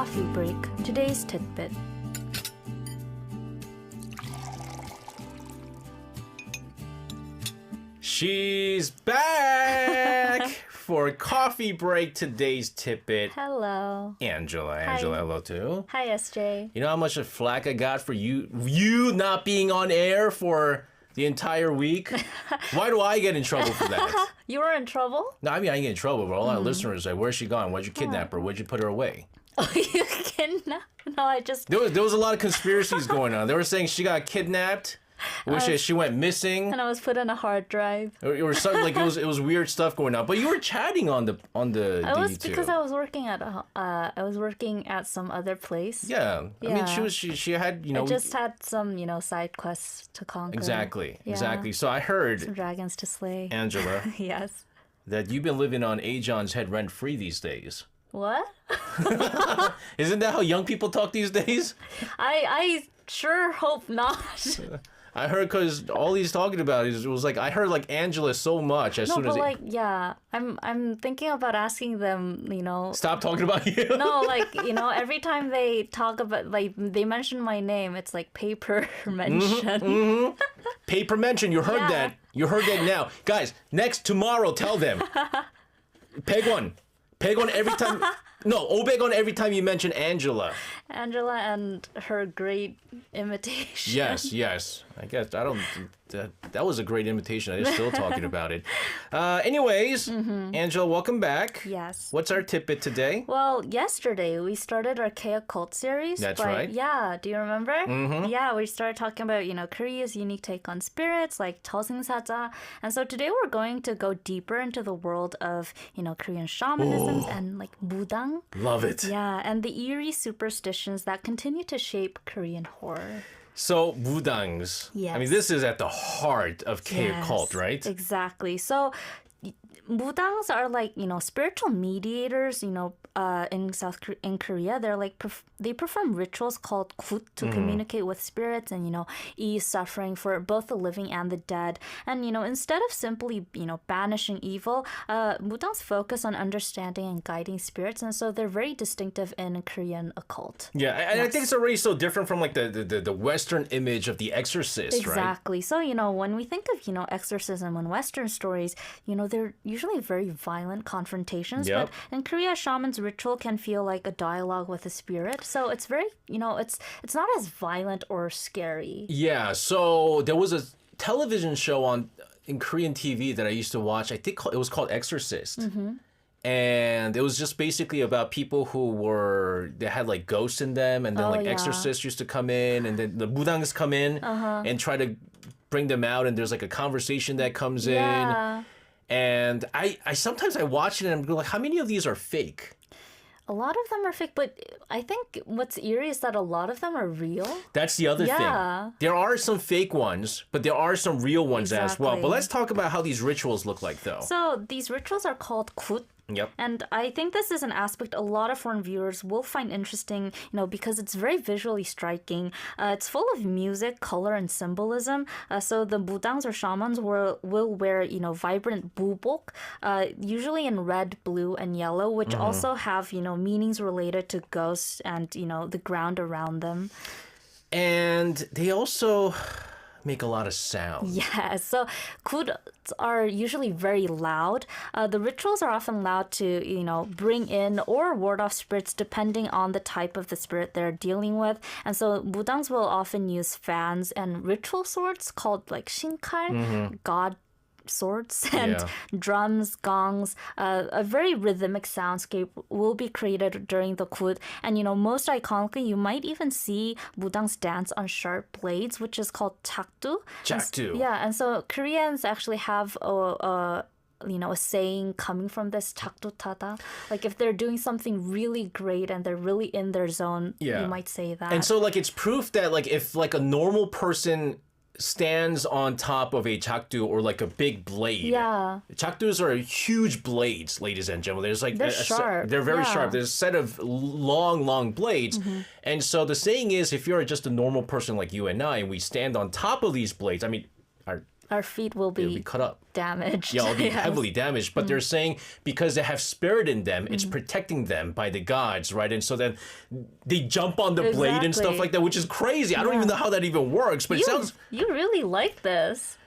coffee break, today's tidbit. She's back for coffee break. Today's tidbit. Hello. Angela, hello too. Hi, SJ. You know how much of flack I got for you not being on air for the entire week? Why do I get in trouble for that? You were in trouble? No, I mean, I get in trouble, but a lot of listeners say, where's she gone? Why'd you kidnap her? Why'd you put her away? Oh, you kidnapped? No, I just... There was a lot of conspiracies going on. They were saying she got kidnapped. She went missing, and I was put on a hard drive. or something like it was weird stuff going on. But you were chatting on the I was DD2. because I was working at some other place. Yeah. I mean, she had, I just had some, side quests to conquer. Exactly. So I heard, some dragons to slay. Angela, Yes. that you've been living on Ajon's head rent-free these days. What? Isn't that how young people talk these days? I sure hope not. I heard because all he's talking about is, it was like, I heard like Angela so much as soon as... I'm thinking about asking them, Stop talking about you? No, every time they talk about, they mention my name, it's like paper mention. Paper mention, you heard that. You heard that now. Guys, tomorrow, tell them. Peg one. Peg on every time... No, obeg on every time you mention Angela. Angela and her great imitation. Yes. I guess I don't... That was a great imitation. I'm still talking about it. Anyways, Angela, welcome back. Yes. What's our tidbit today? Well, yesterday we started our K-occult series. That's right. Yeah, do you remember? Mm-hmm. Yeah, we started talking about, Korea's unique take on spirits, like 저승사자. And so today we're going to go deeper into the world of, Korean shamanisms and like mudang. Love it. Yeah, and the eerie superstitions that continue to shape Korean horror. So, mudangs. Yes. I mean, this is at the heart of K-occult, right? Exactly. So, mudangs are like, spiritual mediators, in Korea. They're like, they perform rituals called 굿 to communicate with spirits and, ease suffering for both the living and the dead. And, instead of simply, banishing evil, mudangs focus on understanding and guiding spirits. And so they're very distinctive in Korean occult. Yeah, and I think it's already so different from like the Western image of the exorcist, right? Exactly. So, when we think of, exorcism and Western stories, they're usually very violent confrontations. Yep. But in Korea, shaman's ritual can feel like a dialogue with a spirit. So it's very, it's not as violent or scary. Yeah, so there was a television show in Korean TV that I used to watch. I think it was called Exorcist. And it was just basically about people they had like ghosts in them, and then exorcists used to come in, and then the mudangs come in and try to bring them out, and there's like a conversation that comes in. And I sometimes I watch it and I'm like, how many of these are fake? A lot of them are fake, but I think what's eerie is that a lot of them are real. That's the other thing. There are some fake ones, but there are some real ones as well. But let's talk about how these rituals look like, though. So these rituals are called 굿. Yep. And I think this is an aspect a lot of foreign viewers will find interesting, because it's very visually striking. It's full of music, color, and symbolism. So the mudangs or shamans will wear, vibrant bubok, usually in red, blue, and yellow, which also have, meanings related to ghosts and, the ground around them. And they also make a lot of sound. Yeah, so kuds are usually very loud. The rituals are often loud to, bring in or ward off spirits depending on the type of the spirit they're dealing with. And so mudangs will often use fans and ritual swords called like shinkal, god swords, and drums, gongs. A very rhythmic soundscape will be created during the kud. And, most iconically, you might even see mudangs dance on sharp blades, which is called chakdu. Chakdu. And so Koreans actually have a saying coming from this chakdu. Like if they're doing something really great and they're really in their zone, you might say that. And so like it's proof that like if like a normal person stands on top of a chakdu or like a big blade. Yeah. Chakdus are huge blades, ladies and gentlemen. There's like they're sharp. They're very sharp. There's a set of long blades. And so the saying is, if you're just a normal person like you and I, and we stand on top of these blades, I mean, our feet will be cut up. damaged. Yeah, it'll be Yes. heavily damaged. But they're saying because they have spirit in them, it's protecting them by the gods, right? And so then they jump on the blade and stuff Exactly. like that, which is crazy. I don't even know how that even works, but it sounds. You really like this.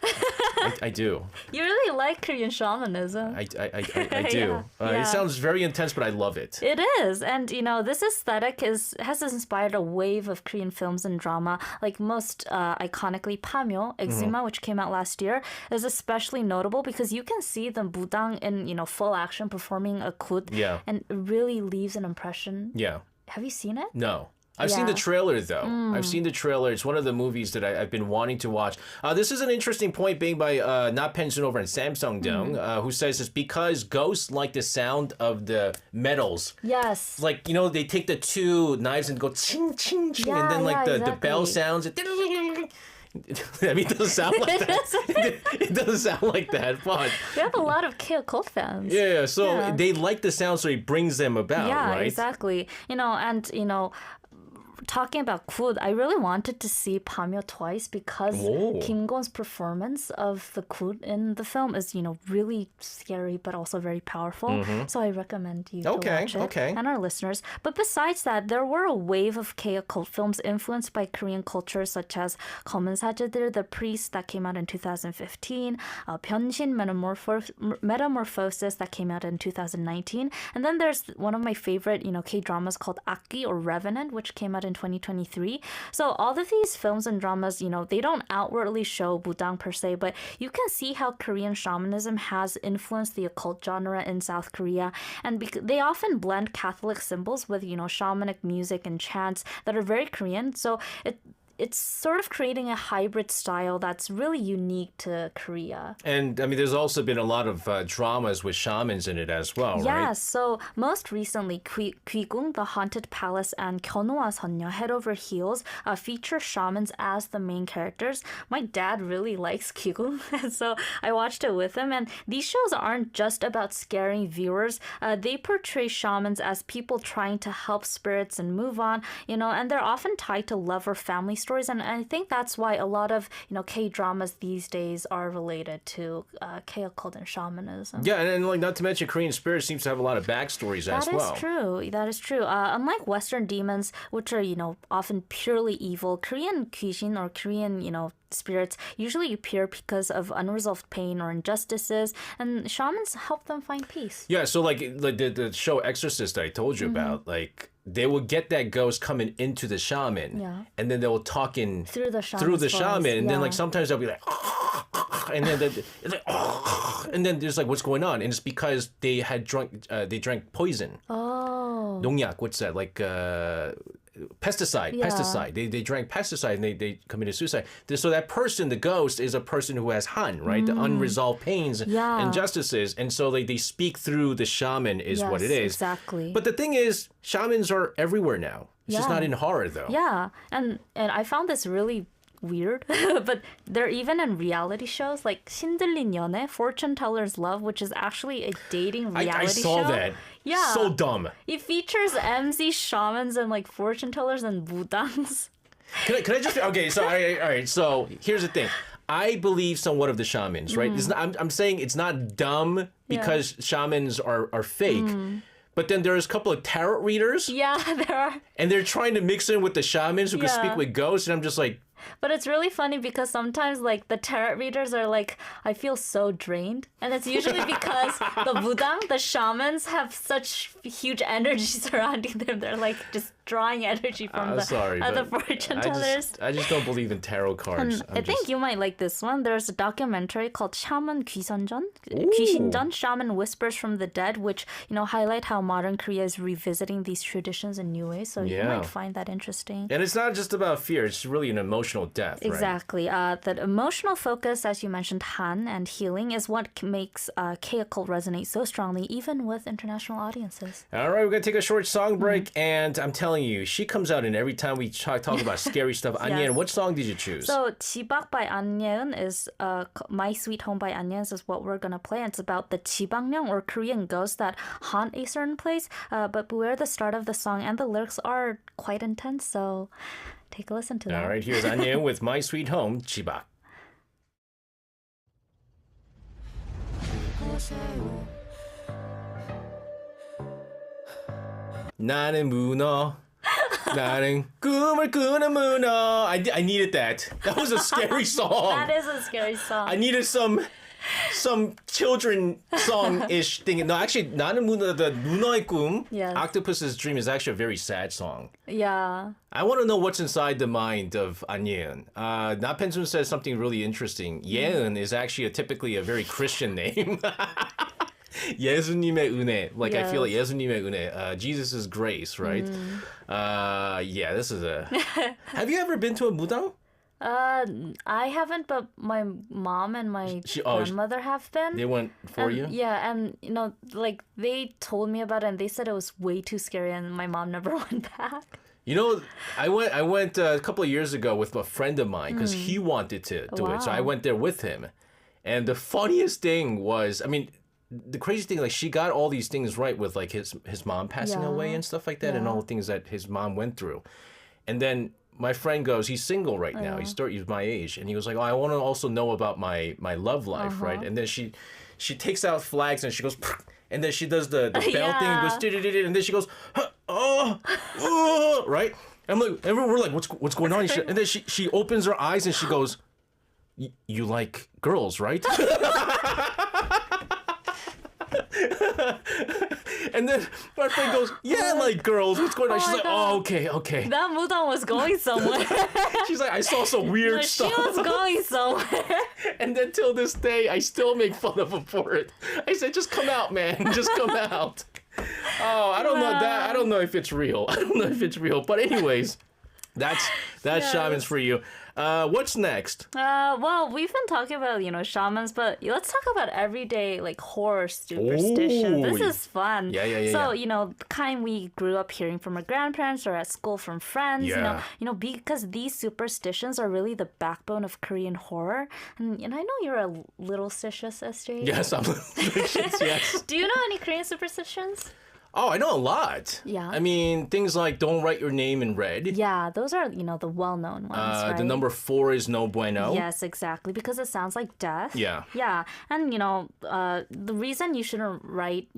I do. You really like Korean shamanism. I do. Yeah. It sounds very intense, but I love it. It is. And, this aesthetic has inspired a wave of Korean films and drama. Like most iconically, Pamyo, Eczema, which came out last year, is especially notable because you can see the Budang in, full action performing a kud. Yeah. And it really leaves an impression. Yeah. Have you seen it? No. I've seen the Yeah. trailer, though. I've seen the trailer. It's one of the movies that I've been wanting to watch. This is an interesting point being by Na Pensun over in Samsung Dong, who says it's because ghosts like the sound of the metals. Yes. Like, they take the two knives and go ching, ching, ching, and then like the bell sounds. I mean, it doesn't sound like that. It doesn't sound like that, but We have a lot of K cult fans. yeah. So Yeah. they like the sound, so it brings them about, Yeah, right? exactly. Talking about kud, I really wanted to see Pamyo twice because Whoa. Kim Gon's performance of the kud in the film is, really scary but also very powerful. So I recommend you to Okay, watch it okay. and our listeners. But besides that, there were a wave of K cult films influenced by Korean culture, such as 검은 사제들, The Priest, that came out in 2015, 변신 Metamorphosis, that came out in 2019, and then there's one of my favorite, K dramas called Aki or Revenant, which came out in 2023. So all of these films and dramas, they don't outwardly show Budang per se, but you can see how Korean shamanism has influenced the occult genre in South Korea. And they often blend Catholic symbols with, shamanic music and chants that are very Korean. So it's sort of creating a hybrid style that's really unique to Korea. And I mean, there's also been a lot of dramas with shamans in it as well, Yeah, right? so most recently, Kwigung, The Haunted Palace, and Gyeonhwa Sonyo, Head Over Heels, feature shamans as the main characters. My dad really likes Kwigung, so I watched it with him. And these shows aren't just about scaring viewers. They portray shamans as people trying to help spirits and move on, and they're often tied to love or family stories. And I think that's why a lot of, K-dramas these days are related to K-occult and shamanism. Yeah, and like not to mention Korean spirit seems to have a lot of backstories as well. That is true. That is true. Unlike Western demons, which are, often purely evil, Korean 귀신 or Korean, spirits usually appear because of unresolved pain or injustices, and shamans help them find peace. Yeah, so like the show Exorcist that I told you about, like they will get that ghost coming into the shaman, Yeah. and then they will talk in Through the shaman's voice, shaman, and then like yeah. sometimes they'll be like, and then it's like, and then there's like what's going on, and it's because they drank poison. Oh. 농약, what's that? Like pesticide. Yeah. Pesticide. They drank pesticide and they committed suicide. So that person, the ghost, is a person who has han, right? The unresolved pains, Yeah. injustices, and so they speak through the shaman is what it Yes, is. exactly. But the thing is, shamans are everywhere now. It's just Yeah. not in horror though. Yeah, and I found this really weird, but they're even in reality shows like 신들린 연애, Fortune Teller's Love, which is actually a dating reality I saw show. that. Yeah. So dumb. It features MC shamans and like fortune tellers and budangs. Can I just okay? So all right. So here's the thing. I believe somewhat of the shamans, right? It's not, I'm saying it's not dumb because shamans are fake. But then there's a couple of tarot readers, Yeah, there are. and they're trying to mix in with the shamans who can Yeah. speak with ghosts, and I'm just like, But it's really funny because sometimes like the tarot readers are like, I feel so drained. And it's usually because the budang, the shamans, have such huge energy surrounding them. They're like just drawing energy from the but fortune tellers. I just don't believe in tarot cards. I think you might like this one. There's a documentary called Shaman 귀신전, Shaman Whispers from the Dead, which, highlight how modern Korea is revisiting these traditions in new ways. So you Yeah. might find that interesting. And it's not just about fear; it's really an emotional depth, right? Exactly. That emotional focus, as you mentioned, Han, and healing is what makes K-occult resonate so strongly, even with international audiences. All right, we're gonna take a short song break, Mm-hmm. and I'm telling you, she comes out, and every time we talk about scary stuff, Anyen, what song did you choose? So, 지박 by An Yeon is My Sweet Home by An Yeon is what we're gonna play. It's about the 지방령 or Korean ghosts that haunt a certain place. But beware, the start of the song and the lyrics are quite intense. So, take a listen to that. All right, here's Anyen with My Sweet Home, Chibak. 나는 문어. 나는 꿈을 꾸는 문어. I needed that. That was a scary song. That is a scary song. I needed some children song-ish thing. No, actually, 나는 문어, the 문어의 꿈, Yes. Octopus's Dream is actually a very sad song. Yeah. I want to know what's inside the mind of An Yeun. Na Pensun says something really interesting. Yeun is actually typically a very Christian name. 예수님의 은혜. Like, I feel like 예수님의 은혜. Jesus' grace, right? Yeah, this is a... Have you ever been to a 무당? I haven't, but my mom and my grandmother have been. They went for you? Yeah, and like they told me about it, and they said it was way too scary, and my mom never went back. You know, I went a couple of years ago with a friend of mine because he wanted to do it, so I went there with him. And the funniest thing was, I mean, the crazy thing, like she got all these things right with like his mom passing away and stuff like that, and all the things that his mom went through. And then my friend goes, he's single right now. He's my age, and he was like, "Oh, I want to also know about my love life, right?" And then she takes out flags and she goes, and then she does the bell thing and goes, and then she goes, oh, right? And I'm like, and we're like, what's going on? And then she opens her eyes and she goes, "You like girls, right?" And then my friend goes, "Yeah, like girls. What's going on?" She's like, "Oh, okay." That mudang was going somewhere. She's like, "I saw some weird stuff." She was going somewhere. And then till this day, I still make fun of him for it. I said, "Just come out, man. Just come out." Oh, I don't know that. I don't know if it's real. But anyways, that's shamans for you. What's next? Well, we've been talking about, shamans, but let's talk about everyday, like, horror superstition. This is fun. Yeah. So, the kind we grew up hearing from our grandparents or at school from friends, Yeah. Because these superstitions are really the backbone of Korean horror. And I know you're a little stitious, SJ. Yes, I'm yes. Do you know any Korean superstitions? Oh, I know a lot. Yeah. I mean, things like don't write your name in red. Yeah, those are, the well-known ones, right? The number 4 is no bueno. Yes, exactly, because it sounds like death. Yeah. Yeah, and the reason you shouldn't write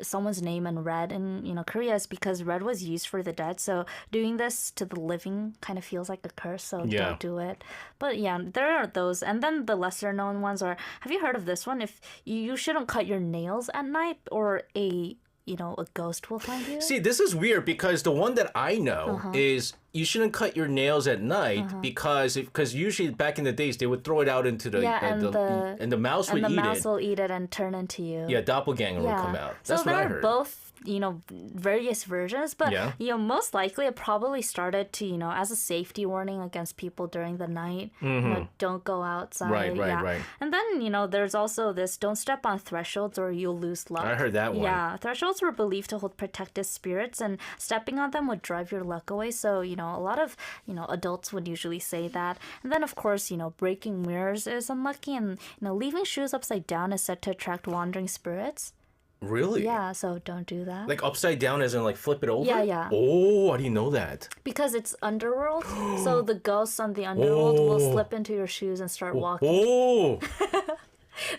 someone's name in red in Korea is because red was used for the dead. So doing this to the living kind of feels like a curse. So don't do it. But yeah, there are those, and then the lesser known ones are. Have you heard of this one? If you shouldn't cut your nails at night, or a ghost will find you. See, this is weird because the one that I know is you shouldn't cut your nails at night because usually back in the days they would throw it out into the and the mouse would eat it. And the mouse will eat it and turn into you. Yeah, doppelganger would come out. That's so what I there heard. are both various versions, but most likely it probably started to as a safety warning against people during the night. Don't go outside. Right. And then there's also this: don't step on thresholds or you'll lose luck. I heard that one. Yeah, thresholds were believed to hold protective spirits, and stepping on them would drive your luck away. So a lot of adults would usually say that. And then of course breaking mirrors is unlucky, and leaving shoes upside down is said to attract wandering spirits. Really? Yeah, so don't do that. Like upside down as in like flip it over? Yeah. Oh, I didn't know that. Because it's underworld, so the ghosts on the underworld will slip into your shoes and start walking. Oh!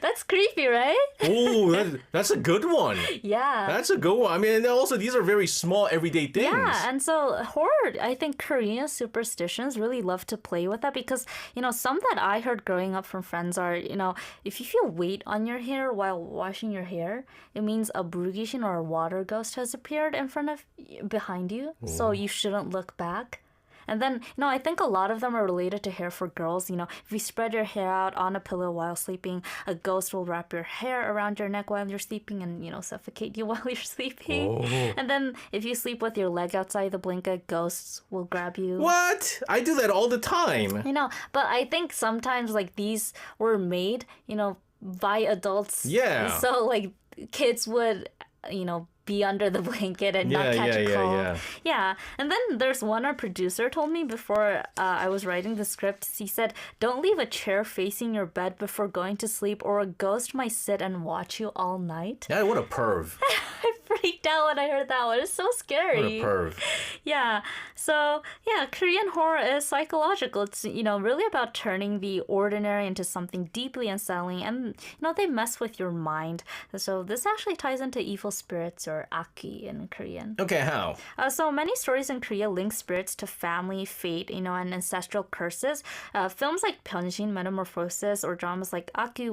That's creepy, right? Oh, that's a good one. Yeah. That's a good one. I mean, also these are very small everyday things. Yeah, and so horror, I think Korean superstitions really love to play with that because, some that I heard growing up from friends are, if you feel weight on your hair while washing your hair, it means a brugishin or a water ghost has appeared behind you, so you shouldn't look back. And then, I think a lot of them are related to hair for girls. If you spread your hair out on a pillow while sleeping, a ghost will wrap your hair around your neck while you're sleeping and, suffocate you while you're sleeping. Oh. And then if you sleep with your leg outside the blanket, ghosts will grab you. What? I do that all the time. But I think sometimes, like, these were made, by adults. Yeah. So, kids would, be under the blanket and not catch a cold. Yeah. And then there's one our producer told me before I was writing the script. He said, don't leave a chair facing your bed before going to sleep or a ghost might sit and watch you all night. Yeah, what a perv. I freaked out when I heard that one. It's so What a scary. perv. Yeah. So, yeah, Korean horror is psychological. It's, really about turning the ordinary into something deeply unsettling. And, they mess with your mind. So this actually ties into evil spirits or aki in Korean. Okay, how? So many stories in Korea link spirits to family, fate, and ancestral curses. Films like Pyeonshin, Metamorphosis, or dramas like Aki,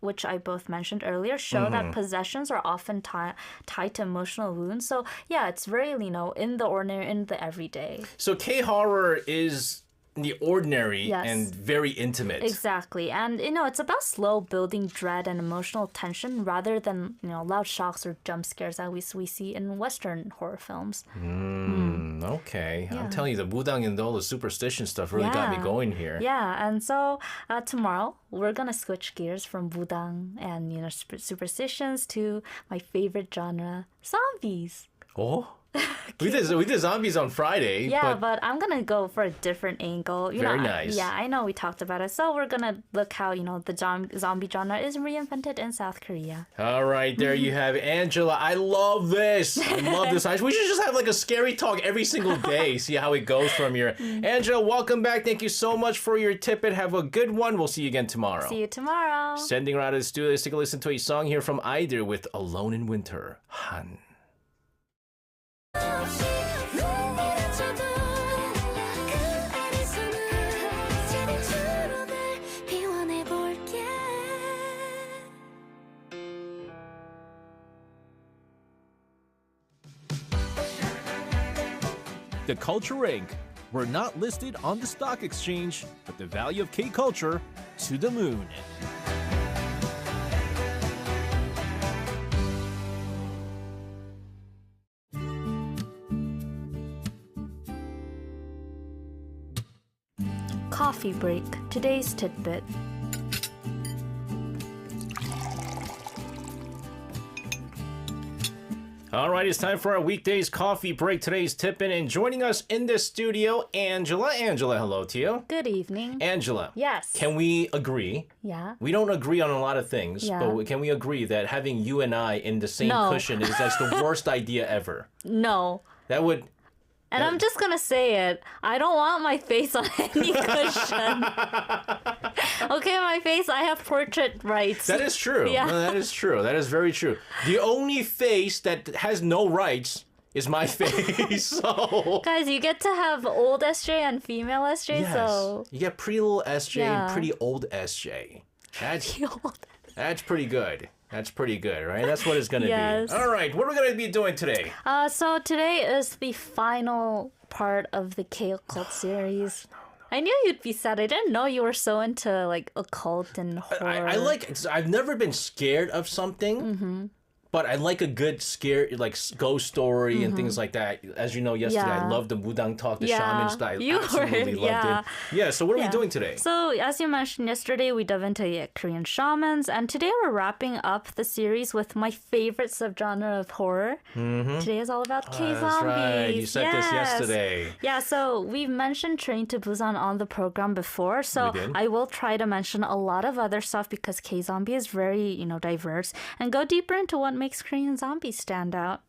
which I both mentioned earlier, show that possessions are often tied to emotional wounds. So yeah, it's very, in the ordinary, in the everyday. So K-horror is the ordinary Yes. and very intimate. Exactly. And, it's about slow building dread and emotional tension rather than, loud shocks or jump scares that we see in Western horror films. Okay. I'm telling you, the Wudang and all the superstition stuff really got me Yeah. going here. Yeah, and so tomorrow we're gonna switch gears from budang and superstitions to my favorite genre, zombies. Oh? We did zombies on Friday. Yeah, but but I'm gonna go for a different angle. Very nice. Yeah, I know we talked about it, so we're gonna look how the zombie genre is reinvented in South Korea. all right, there you have it. Angela. I love this. I love this. We should just have like a scary talk every single day. See how it goes from here. Angela, welcome back. Thank you so much for your tip and have a good one. We'll see you again tomorrow. See you tomorrow. Sending her out of the studio. Let's take a listen to a song here from Aider with Alone in Winter. Han. The Culture Inc. We're not listed on the stock exchange, but the value of K-Culture to the moon. Coffee break. Today's tidbit. All right, it's time for our weekdays coffee break. Today's tipping, and joining us in the studio, Angela. Angela, hello to you. Good evening. Angela. Yes. Can we agree? Yeah. We don't agree on a lot of things, Yeah. but can we agree that having you and I in the same No. cushion is that's the worst idea ever? No. That would. And I'm just gonna say it. I don't want my face on any cushion. Okay, my face, I have portrait rights. That is true. Yeah. No, that is true. That is very true. The only face that has no rights is my face. So. Guys, you get to have old SJ and female SJ, Yes. so You get pretty little SJ Yeah. and pretty old SJ. That's old. That's pretty good. That's pretty good, right? That's what it's going to Yes. be. All right, what are we going to be doing today? So today is the final part of the K-occult series. I knew you'd be sad. I didn't know you were so into like occult and horror. I like, I've never been scared of something, but I like a good scare, like ghost story and things like that. As you know, yesterday I Yeah. loved the Wudang talk, the Yeah. shaman style. I You absolutely were- loved yeah. it. Yeah, so what are we Yeah. doing today? So, as you mentioned yesterday, we dove into Korean shamans, and today we're wrapping up the series with my favorite subgenre of horror. Today is all about K-zombies. That's right. You said this Yes. yesterday. Yeah, so we've mentioned Train to Busan on the program before, so We did. I will try to mention a lot of other stuff because K-zombie is very, diverse, and go deeper into what makes Korean zombies stand out.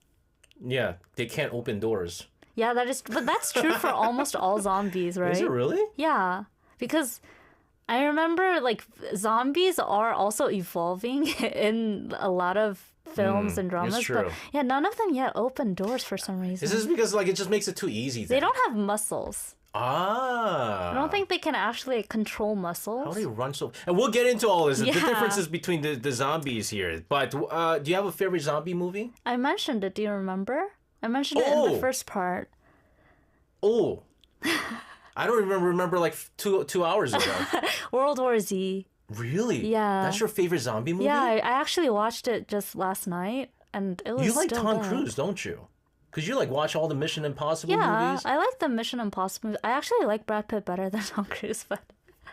Yeah, they can't open doors. Yeah, but that's true for almost all zombies, right? Is it really? Yeah, because I remember like zombies are also evolving in a lot of films and dramas, true. but yeah, none of them yet open doors for some reason. Is this because like it just makes it too easy? They Then? don't have muscles. Ah. I don't think they can actually control How muscles. do they run so? And we'll get into all this, the Yeah. differences between the zombies here. But do you have a favorite zombie movie? I mentioned it. Do you remember? I mentioned it in the Oh. first part. Oh, I don't even remember like two hours ago. World War Z. Really? Yeah. That's your favorite zombie movie? Yeah, I actually watched it just last night, and it was You like still Tom good. Cruise, don't you? Because you like watch all the Mission Impossible Yeah, movies. I like the Mission Impossible. I actually like Brad Pitt better than Tom Cruise, but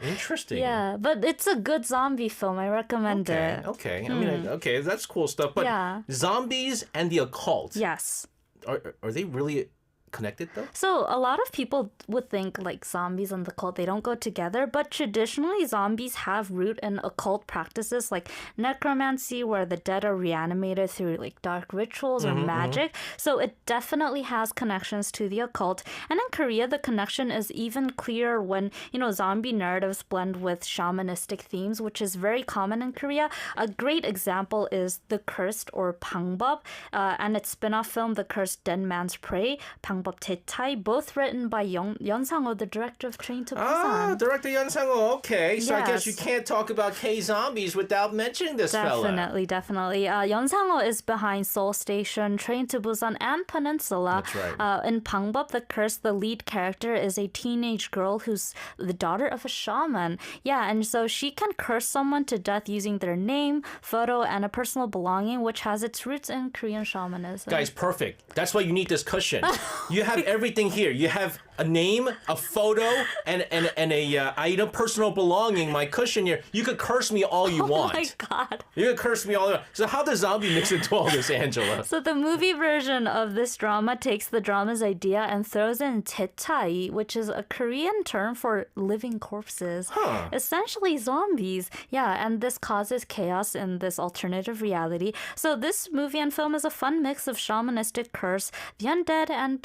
Interesting. yeah, but it's a good zombie film. I recommend Okay. it. Okay. I mean, okay, that's cool stuff. But Yeah. zombies and the occult. Yes. Are they really connected though? So a lot of people would think like zombies and the cult, they don't go together, but traditionally zombies have root in occult practices like necromancy, where the dead are reanimated through like dark rituals or magic. So it definitely has connections to the occult. And in Korea, the connection is even clearer when, zombie narratives blend with shamanistic themes, which is very common in Korea. A great example is The Cursed or 방법, and its spin-off film, The Cursed Dead Man's Prey, 방법 제타이, both written by Yeon Sang-ho, the director of Train to Busan. Ah, director Yeon Sang-ho. Okay, so I guess you Yes. can't talk about K-zombies without mentioning this fella. Definitely. Yeon Sang-ho is behind Seoul Station, Train to Busan, and Peninsula. That's right. In 방법, The Curse, the lead character is a teenage girl who's the daughter of a shaman. Yeah, and so she can curse someone to death using their name, photo, and a personal belonging, which has its roots in Korean shamanism. Guys, perfect. That's why you need this cushion. You have everything here. You have a name, a photo, and a item, personal belonging. My cushion here. You could curse me all you want. Oh my God. You could curse me all you want. So how does zombie mix into all this, Angela? So the movie version of this drama takes the drama's idea and throws in 제타이, which is a Korean term for living corpses. Huh. Essentially zombies. Yeah, and this causes chaos in this alternative reality. So this movie and film is a fun mix of shamanistic curse, the undead, and,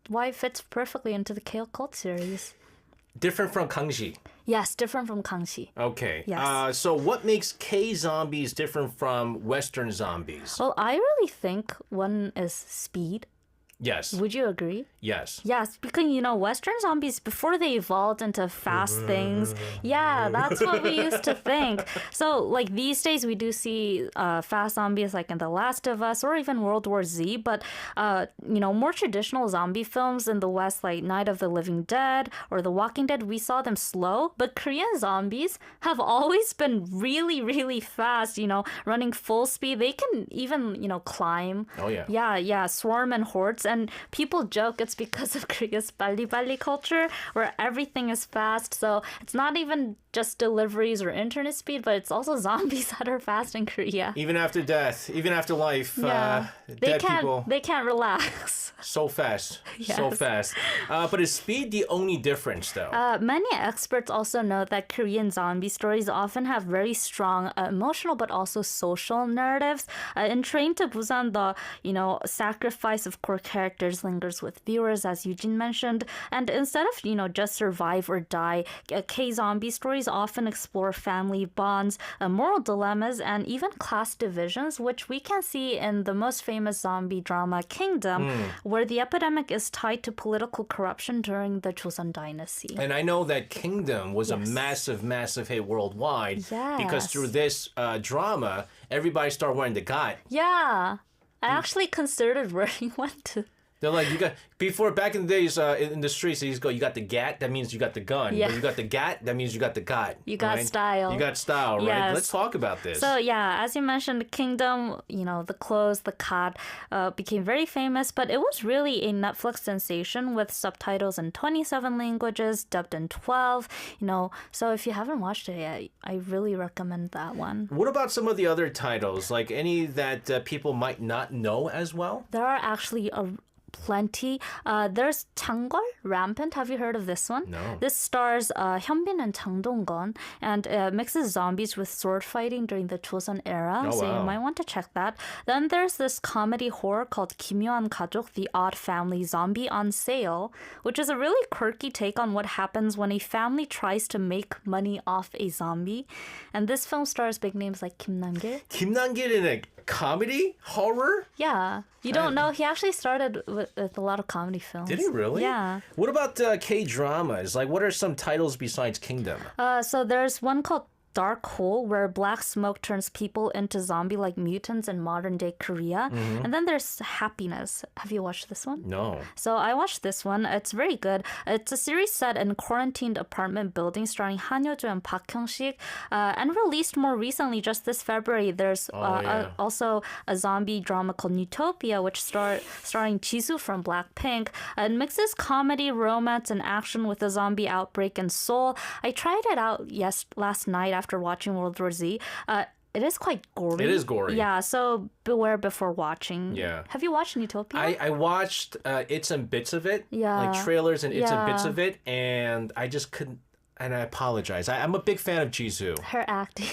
why it fits perfectly into the K cult series. Different from Kangji. Yes, different from Kangxi. Okay. Yes. So what makes K-zombies different from Western zombies? Well, I really think one is speed. Yes. Would you agree? Yes. Yes, because Western zombies, before they evolved into fast things, yeah, that's what we used to think. So, like these days, we do see fast zombies like in The Last of Us or even World War Z. But more traditional zombie films in the West, like Night of the Living Dead or The Walking Dead, we saw them slow. But Korean zombies have always been really, really fast. Running full speed. They can even climb. Oh yeah. Yeah, swarm in hordes. And people joke it's because of Korea's 빨리빨리 culture, where everything is fast. So it's not even just deliveries or internet speed, but it's also zombies that are fast in Korea. Even after death, even after life, Yeah. dead people. They can't relax. So fast. So Yes. fast. But is speed the only difference, though? Many experts also note that Korean zombie stories often have very strong emotional but also social narratives. In Train to Busan, the sacrifice of core characters lingers with viewers, as Eugene mentioned. And instead of just survive or die, K-zombie stories often explore family bonds, moral dilemmas, and even class divisions, which we can see in the most famous zombie drama Kingdom, where the epidemic is tied to political corruption during the Joseon dynasty. And I know that Kingdom was a Yes. massive, massive hit worldwide. Because Yes. through this drama, everybody started wearing the gat. Yeah. I actually considered wearing one too. They're like, back in the days in the streets, they used to go, you got the gat, that means you got the gun. Yeah. But you got the gat, that means you got the gat. You got right? style. You got style, right? Yes. Let's talk about this. So yeah, as you mentioned, Kingdom, the clothes, the cat, became very famous, but it was really a Netflix sensation with subtitles in 27 languages, dubbed in 12. So if you haven't watched it yet, I really recommend that one. What about some of the other titles, like any that people might not know as well? There are actually plenty. There's Changgol, Rampant. Have you heard of this one? No. This stars Hyunbin and Chang Dong-gon and mixes zombies with sword fighting during the Joseon era. Oh, so wow. you might want to check that. Then there's this comedy horror called 기묘한 가족, The Odd Family Zombie on Sale, which is a really quirky take on what happens when a family tries to make money off a zombie. And this film stars big names like Kim Nam-gil. Kim Nam-gil in a comedy? Horror? Yeah. You don't know. He actually started with a lot of comedy films. Did he really? Yeah. What about K-dramas? Like, what are some titles besides Kingdom? So there's one called Dark Hole, where black smoke turns people into zombie-like mutants in modern-day Korea. And then there's Happiness. Have you watched this one? No. So I watched this one. It's very good. It's a series set in quarantined apartment buildings starring Han Yo-joo and Park Hyung-sik, and released more recently, just this February. There's yeah. also a zombie drama called Utopia, which starring Jisoo from Blackpink. It mixes comedy, romance, and action with a zombie outbreak in Seoul. I tried it out last night after watching World War Z. it is quite gory. It is gory. Yeah, so beware before watching. Yeah. Have you watched Utopia? I watched It's and Bits of it, Yeah. like trailers and It's and Bits Yeah. of it, and I just couldn't, and I apologize. I'm a big fan of Jisoo. Her acting.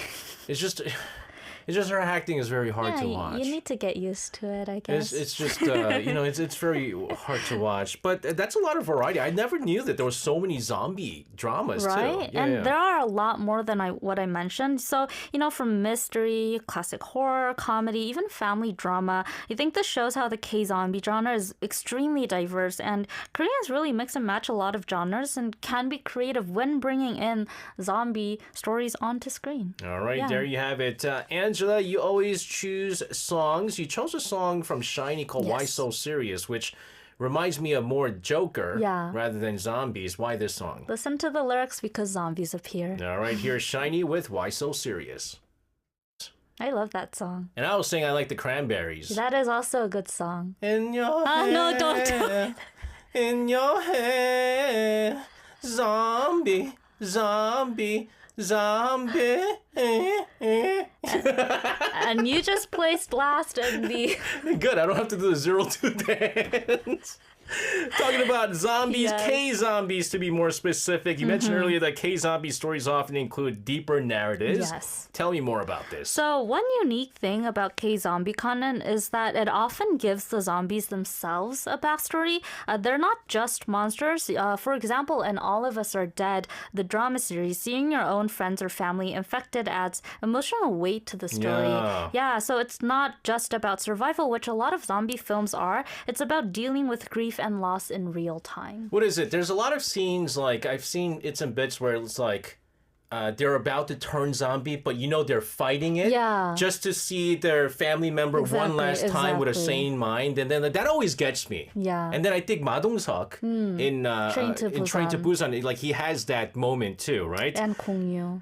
It's just her acting is very hard to watch. You need to get used to it, I guess. It's just it's very hard to watch, but that's a lot of variety. I never knew that there was so many zombie dramas right? too. And there are a lot more than what I mentioned. So, from mystery, classic horror, comedy, even family drama, I think this shows how the K-zombie genre is extremely diverse, and Koreans really mix and match a lot of genres and can be creative when bringing in zombie stories onto screen. All right, Yeah. there you have it. Angela, you always choose songs. You chose a song from Shiny called Why Yes. So Serious, which reminds me of more Joker Yeah. rather than zombies. Why this song? Listen to the lyrics because zombies appear. All right, here's Shiny with Why So Serious. I love that song. And I was saying I like the Cranberries. That is also a good song. In your Ah, head, no, don't do it. In your head, zombie, zombie, zombie. And you just placed last in the... Good, I don't have to do the 0-2 dance. Talking about zombies, Yes. K-zombies to be more specific. You mentioned earlier that K-zombie stories often include deeper narratives. Yes. Tell me more about this. So one unique thing about K-zombie content is that it often gives the zombies themselves a backstory. They're not just monsters. For example, in All of Us Are Dead, the drama series, seeing your own friends or family infected adds emotional weight to the story. Yeah. So it's not just about survival, which a lot of zombie films are. It's about dealing with grief and loss in real time. What is it? There's a lot of scenes, like I've seen It's and Bits where it's like they're about to turn zombie, but they're fighting it Yeah. just to see their family member one last time with a exactly. sane mind, and then that always gets me. Yeah. And then I think Ma Dong-seok in Train to Train to Busan, like he has that moment too, right? And Kongyu.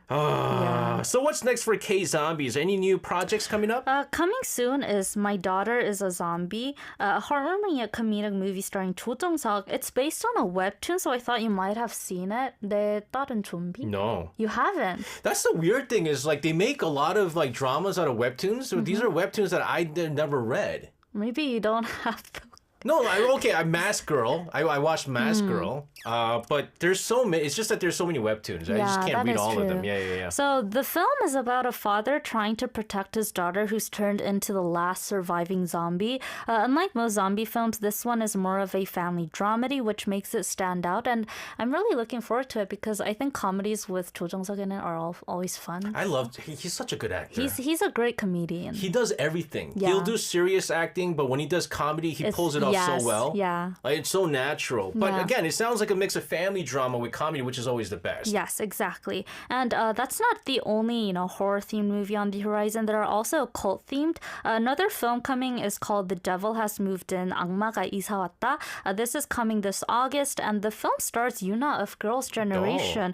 So what's next for K-zombies? Any new projects coming up? Coming soon is My Daughter is a Zombie, a heartwarming yet comedic movie starring Cho Jung-seok. It's based on a webtoon, so I thought you might have seen it. 내 딸은 좀비? No. You haven't. That's the weird thing is like they make a lot of like dramas out of webtoons. So these are webtoons that I never read. Maybe you don't have the... No, I'm Mask Girl. I watched Mask Girl. But there's so many. It's just that there's so many webtoons. I just can't that read is all of them. true. Yeah. So the film is about a father trying to protect his daughter who's turned into the last surviving zombie. Unlike most zombie films, this one is more of a family dramedy, which makes it stand out. And I'm really looking forward to it because I think comedies with Cho Jung-seok in it are always fun. I love. He's such a good actor. He's a great comedian. He does everything. Yeah. He'll do serious acting, but when he does comedy, he pulls it off so well. Yeah. Like, it's so natural. But Yeah. again, it sounds like a mix of family drama with comedy, which is always the best. Yes, exactly. And that's not the only, horror-themed movie on the horizon. There are also cult-themed. Another film coming is called The Devil Has Moved In, 악마가 이사 왔다. This is coming this August, and the film stars Yuna of Girls' Generation.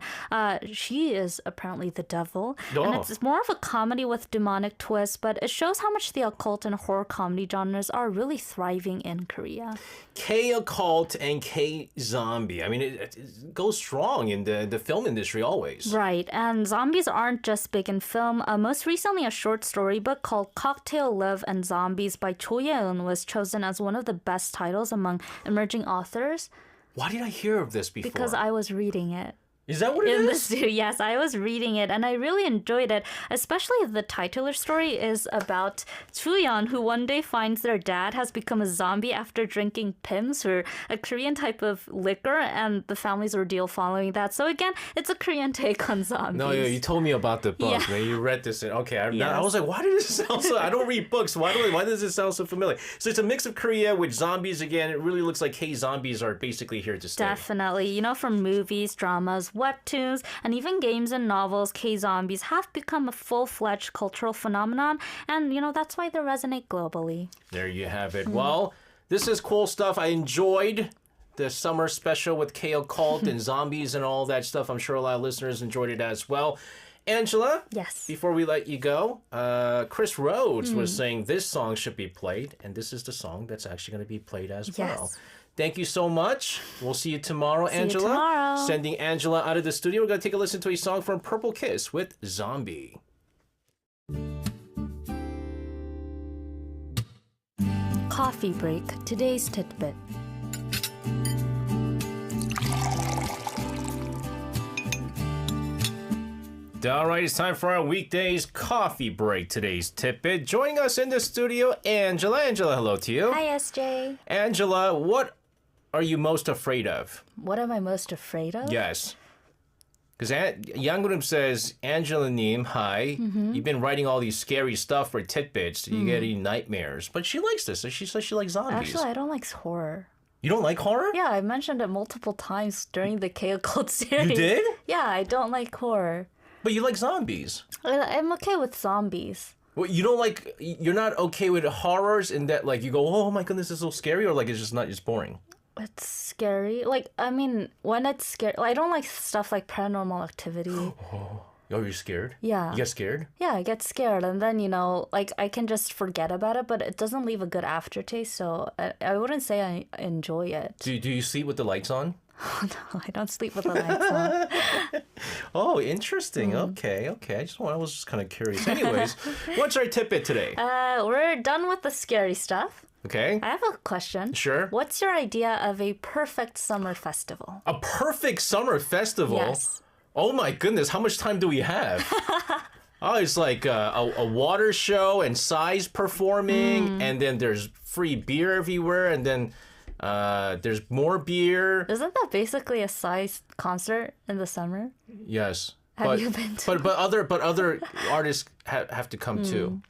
She is apparently the devil. And Oh. it's more of a comedy with demonic twists, but it shows how much the occult and horror comedy genres are really thriving in Korea. K-occult and K-zombie. I mean, it goes strong in the film industry always. Right, and zombies aren't just big in film. Most recently, a short storybook called Cocktail Love and Zombies by Cho Ye-eun was chosen as one of the best titles among emerging authors Why did I hear of this before? because I was reading it. Is that what it In the is? studio, yes, I was reading it and I really enjoyed it. Especially the titular story is about Chuyeon, who one day finds their dad has become a zombie after drinking pims, or a Korean type of liquor, and the family's ordeal following that. So again, it's a Korean take on zombies. No, you told me about the book. Yeah. Man. You read this. Okay, I Yes. was like, why did this sound so? I don't read books. Why does it sound so familiar? So it's a mix of Korea with zombies again. It really looks like K-zombies are basically here to stay. Definitely. From movies, dramas, webtoons, and even games and novels, K-zombies have become a full-fledged cultural phenomenon, and, that's why they resonate globally. There you have it. Well, this is cool stuff. I enjoyed the summer special with K-occult and zombies and all that stuff. I'm sure a lot of listeners enjoyed it as well. Angela, Yes. before we let you go, Chris Rhodes was saying this song should be played, and this is the song that's actually going to be played as well. Yes. Thank you so much. We'll see you tomorrow, you Angela. tomorrow. Sending Angela out of the studio. We're going to take a listen to a song from Purple Kiss with Zombie. Coffee Break, today's tidbit. All right, it's time for our weekdays coffee break. Today's tidbit. Joining us in the studio, Angela. Angela, hello to you. Hi, SJ. Angela, what are you most afraid of? What am I most afraid of? Yes. Because Yangurim says, Angela Nim, hi. You've been writing all these scary stuff for tidbits. Do you get any nightmares? But she likes this. She says she likes zombies. Actually, I don't like horror. You don't like horror? Yeah, I mentioned it multiple times during the K Occult series. You did? Yeah, I don't like horror. But you like zombies. I'm okay with zombies. Well, you don't like, you're not okay with horrors in that, like, you go, oh my goodness, it's so scary, or like it's just not, it's boring? It's scary. Like, I mean, when it's scary, I don't like stuff like Paranormal Activity. Oh, you're scared? Yeah. You get scared? Yeah, I get scared. And then, like, I can just forget about it, but it doesn't leave a good aftertaste. So I wouldn't say I enjoy it. Do you sleep with the lights on? No, I don't sleep with the lights on. Oh, interesting. Okay. I was just kind of curious. Anyways, what's our tidbit today? We're done with the scary stuff. Okay. I have a question. Sure. What's your idea of a perfect summer festival? A perfect summer festival? Yes. Oh my goodness, how much time do we have? Oh, it's like a water show and size performing, and then there's free beer everywhere, and then there's more beer. Isn't that basically a size concert in the summer? Yes. Have you been to? But other artists have to come too.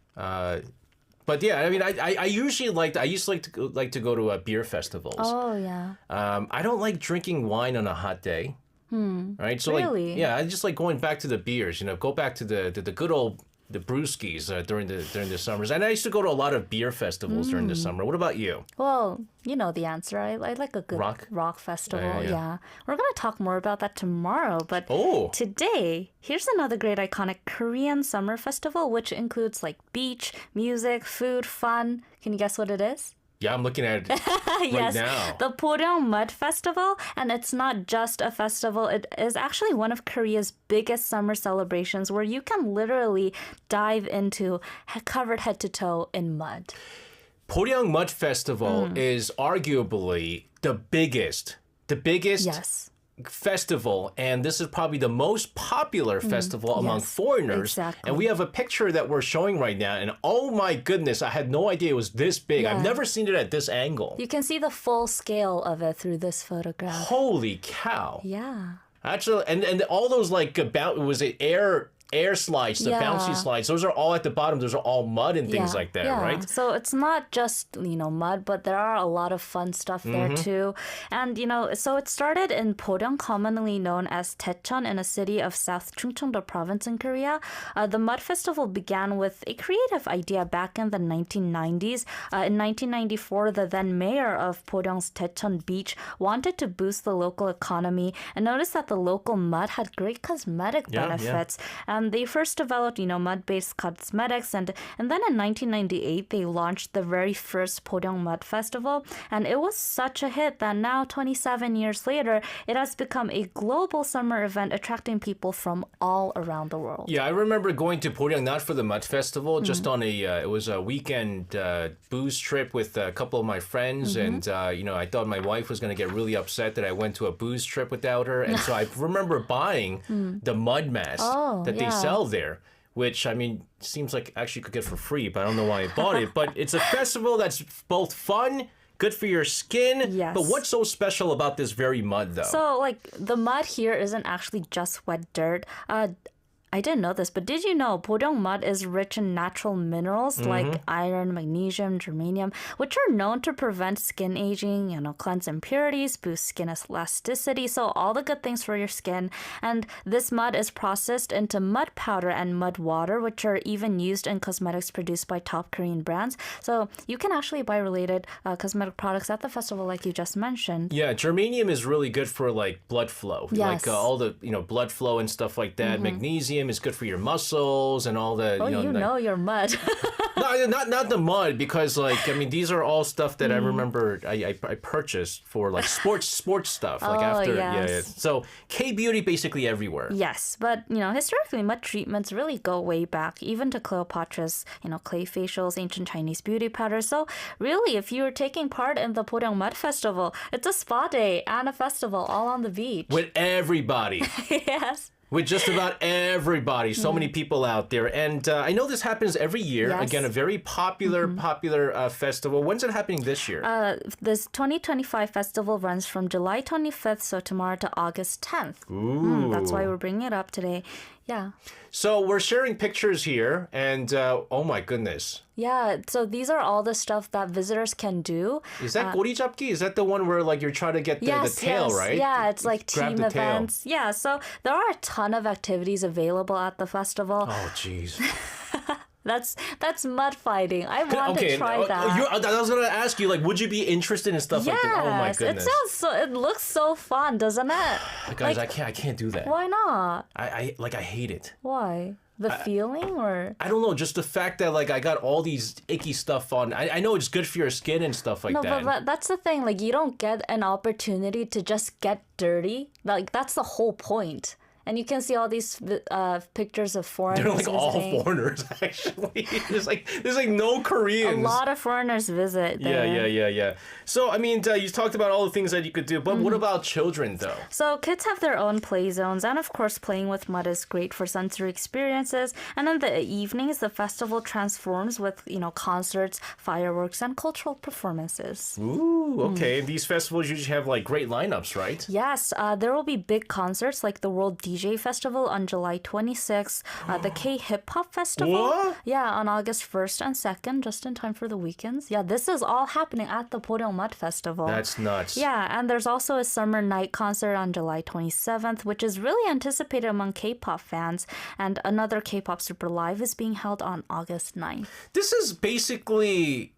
But yeah, I mean, I usually I used to like to go to beer festivals. Oh yeah. I don't like drinking wine on a hot day. Right. So Really? I just like going back to the beers. Go back to the good old the brewskis during the summers. And I used to go to a lot of beer festivals during the summer. What about you? Well, you know the answer. I like a good Rock? festival. Yeah. Yeah. We're going to talk more about that tomorrow. But Oh. today, here's another great iconic Korean summer festival, which includes like beach, music, food, fun. Can you guess what it is? Yeah, I'm looking at it right Yes, now. the Poryong Mud Festival. And it's not just a festival. It is actually one of Korea's biggest summer celebrations where you can literally dive into covered head to toe in mud. Poryong Mud Festival is arguably the biggest Yes. festival, and this is probably the most popular festival among Yes, foreigners. exactly. And we have a picture that we're showing right now, and oh my goodness, I had no idea it was this big. Yeah. I've never seen it at this angle. You can see the full scale of it through this photograph. Holy cow. Yeah. Actually, and all those like about was it air slides, the Yeah. bouncy slides, those are all at the bottom. Those are all mud and things like that, yeah. right? So it's not just, mud, but there are a lot of fun stuff there too. And, so it started in Poryong, commonly known as Daecheon, in a city of South Chungcheongdo province in Korea. The Mud Festival began with a creative idea back in the 1990s. In 1994, the then mayor of Poryong's Daecheon Beach wanted to boost the local economy and noticed that the local mud had great cosmetic Yeah, yeah. benefits. They first developed, mud-based cosmetics, and then in 1998 they launched the very first Poryong Mud Festival, and it was such a hit that now 27 years later it has become a global summer event attracting people from all around the world. Yeah, I remember going to Poryong not for the Mud Festival, just on it was a weekend booze trip with a couple of my friends, and I thought my wife was going to get really upset that I went to a booze trip without her, and so I remember buying the mud mask that they sell there, which I mean seems like actually could get for free, but I don't know why I bought it. But it's a festival that's both fun, good for your skin. Yes. But what's so special about this very mud, though? So, the mud here isn't actually just wet dirt. I didn't know this, but did you know Poryong mud is rich in natural minerals like iron, magnesium, germanium, which are known to prevent skin aging, cleanse impurities, boost skin elasticity, so all the good things for your skin. And this mud is processed into mud powder and mud water, which are even used in cosmetics produced by top Korean brands. So you can actually buy related cosmetic products at the festival like you just mentioned. Yeah, germanium is really good for like blood flow, Yes. like all the blood flow and stuff like that. Magnesium magnesium. It's good for your muscles and all the. Oh, you know your mud. No, not the mud, because like I mean these are all stuff that I remember I purchased for like sports stuff like after yeah. So K beauty basically everywhere. Yes, but historically mud treatments really go way back, even to Cleopatra's clay facials, ancient Chinese beauty powders. So really, if you were taking part in the Poryang Mud Festival, it's a spa day and a festival all on the beach. With everybody. Yes. With just about everybody, so many people out there, and I know this happens every year. Yes. Again, a very popular festival. When's it happening this year? This 2025 festival runs from July 25th, so tomorrow, to August 10th. Ooh. That's why we're bringing it up today. Yeah. So we're sharing pictures here, and oh my goodness. Yeah, so these are all the stuff that visitors can do. Is that 고리잡기? Is that the one where like you're trying to get the tail, right? Yeah, it's like Grab team the tail. events. Yeah, so there are a ton of activities available at the festival. Oh, jeez. That's mud fighting. I want to try that. I was gonna ask you, like, would you be interested in stuff like that? Oh my goodness! It looks so fun, doesn't it? Guys, I can't do that. Why not? I hate it. Why? The feeling, or I don't know, just the fact that like I got all these icky stuff on. I know it's good for your skin and stuff like that. No, but that's the thing. Like, you don't get an opportunity to just get dirty. Like, that's the whole point. And you can see all these pictures of foreigners. They're like all visiting. foreigners, actually. There's like no Koreans. A lot of foreigners visit there. Yeah. So, I mean, you talked about all the things that you could do, but what about children, though? So kids have their own play zones, and of course, playing with mud is great for sensory experiences. And in the evenings, the festival transforms with, concerts, fireworks, and cultural performances. Ooh, okay. These festivals usually have like great lineups, right? Yes, there will be big concerts like the World DJ Festival on July 26th, the K-Hip Hop Festival. What? Yeah, on August 1st and 2nd, just in time for the weekends. Yeah, this is all happening at the Poryang Mud Festival. That's nuts. Yeah, and there's also a summer night concert on July 27th, which is really anticipated among K-pop fans. And another K-pop Super Live is being held on August 9th. This is basically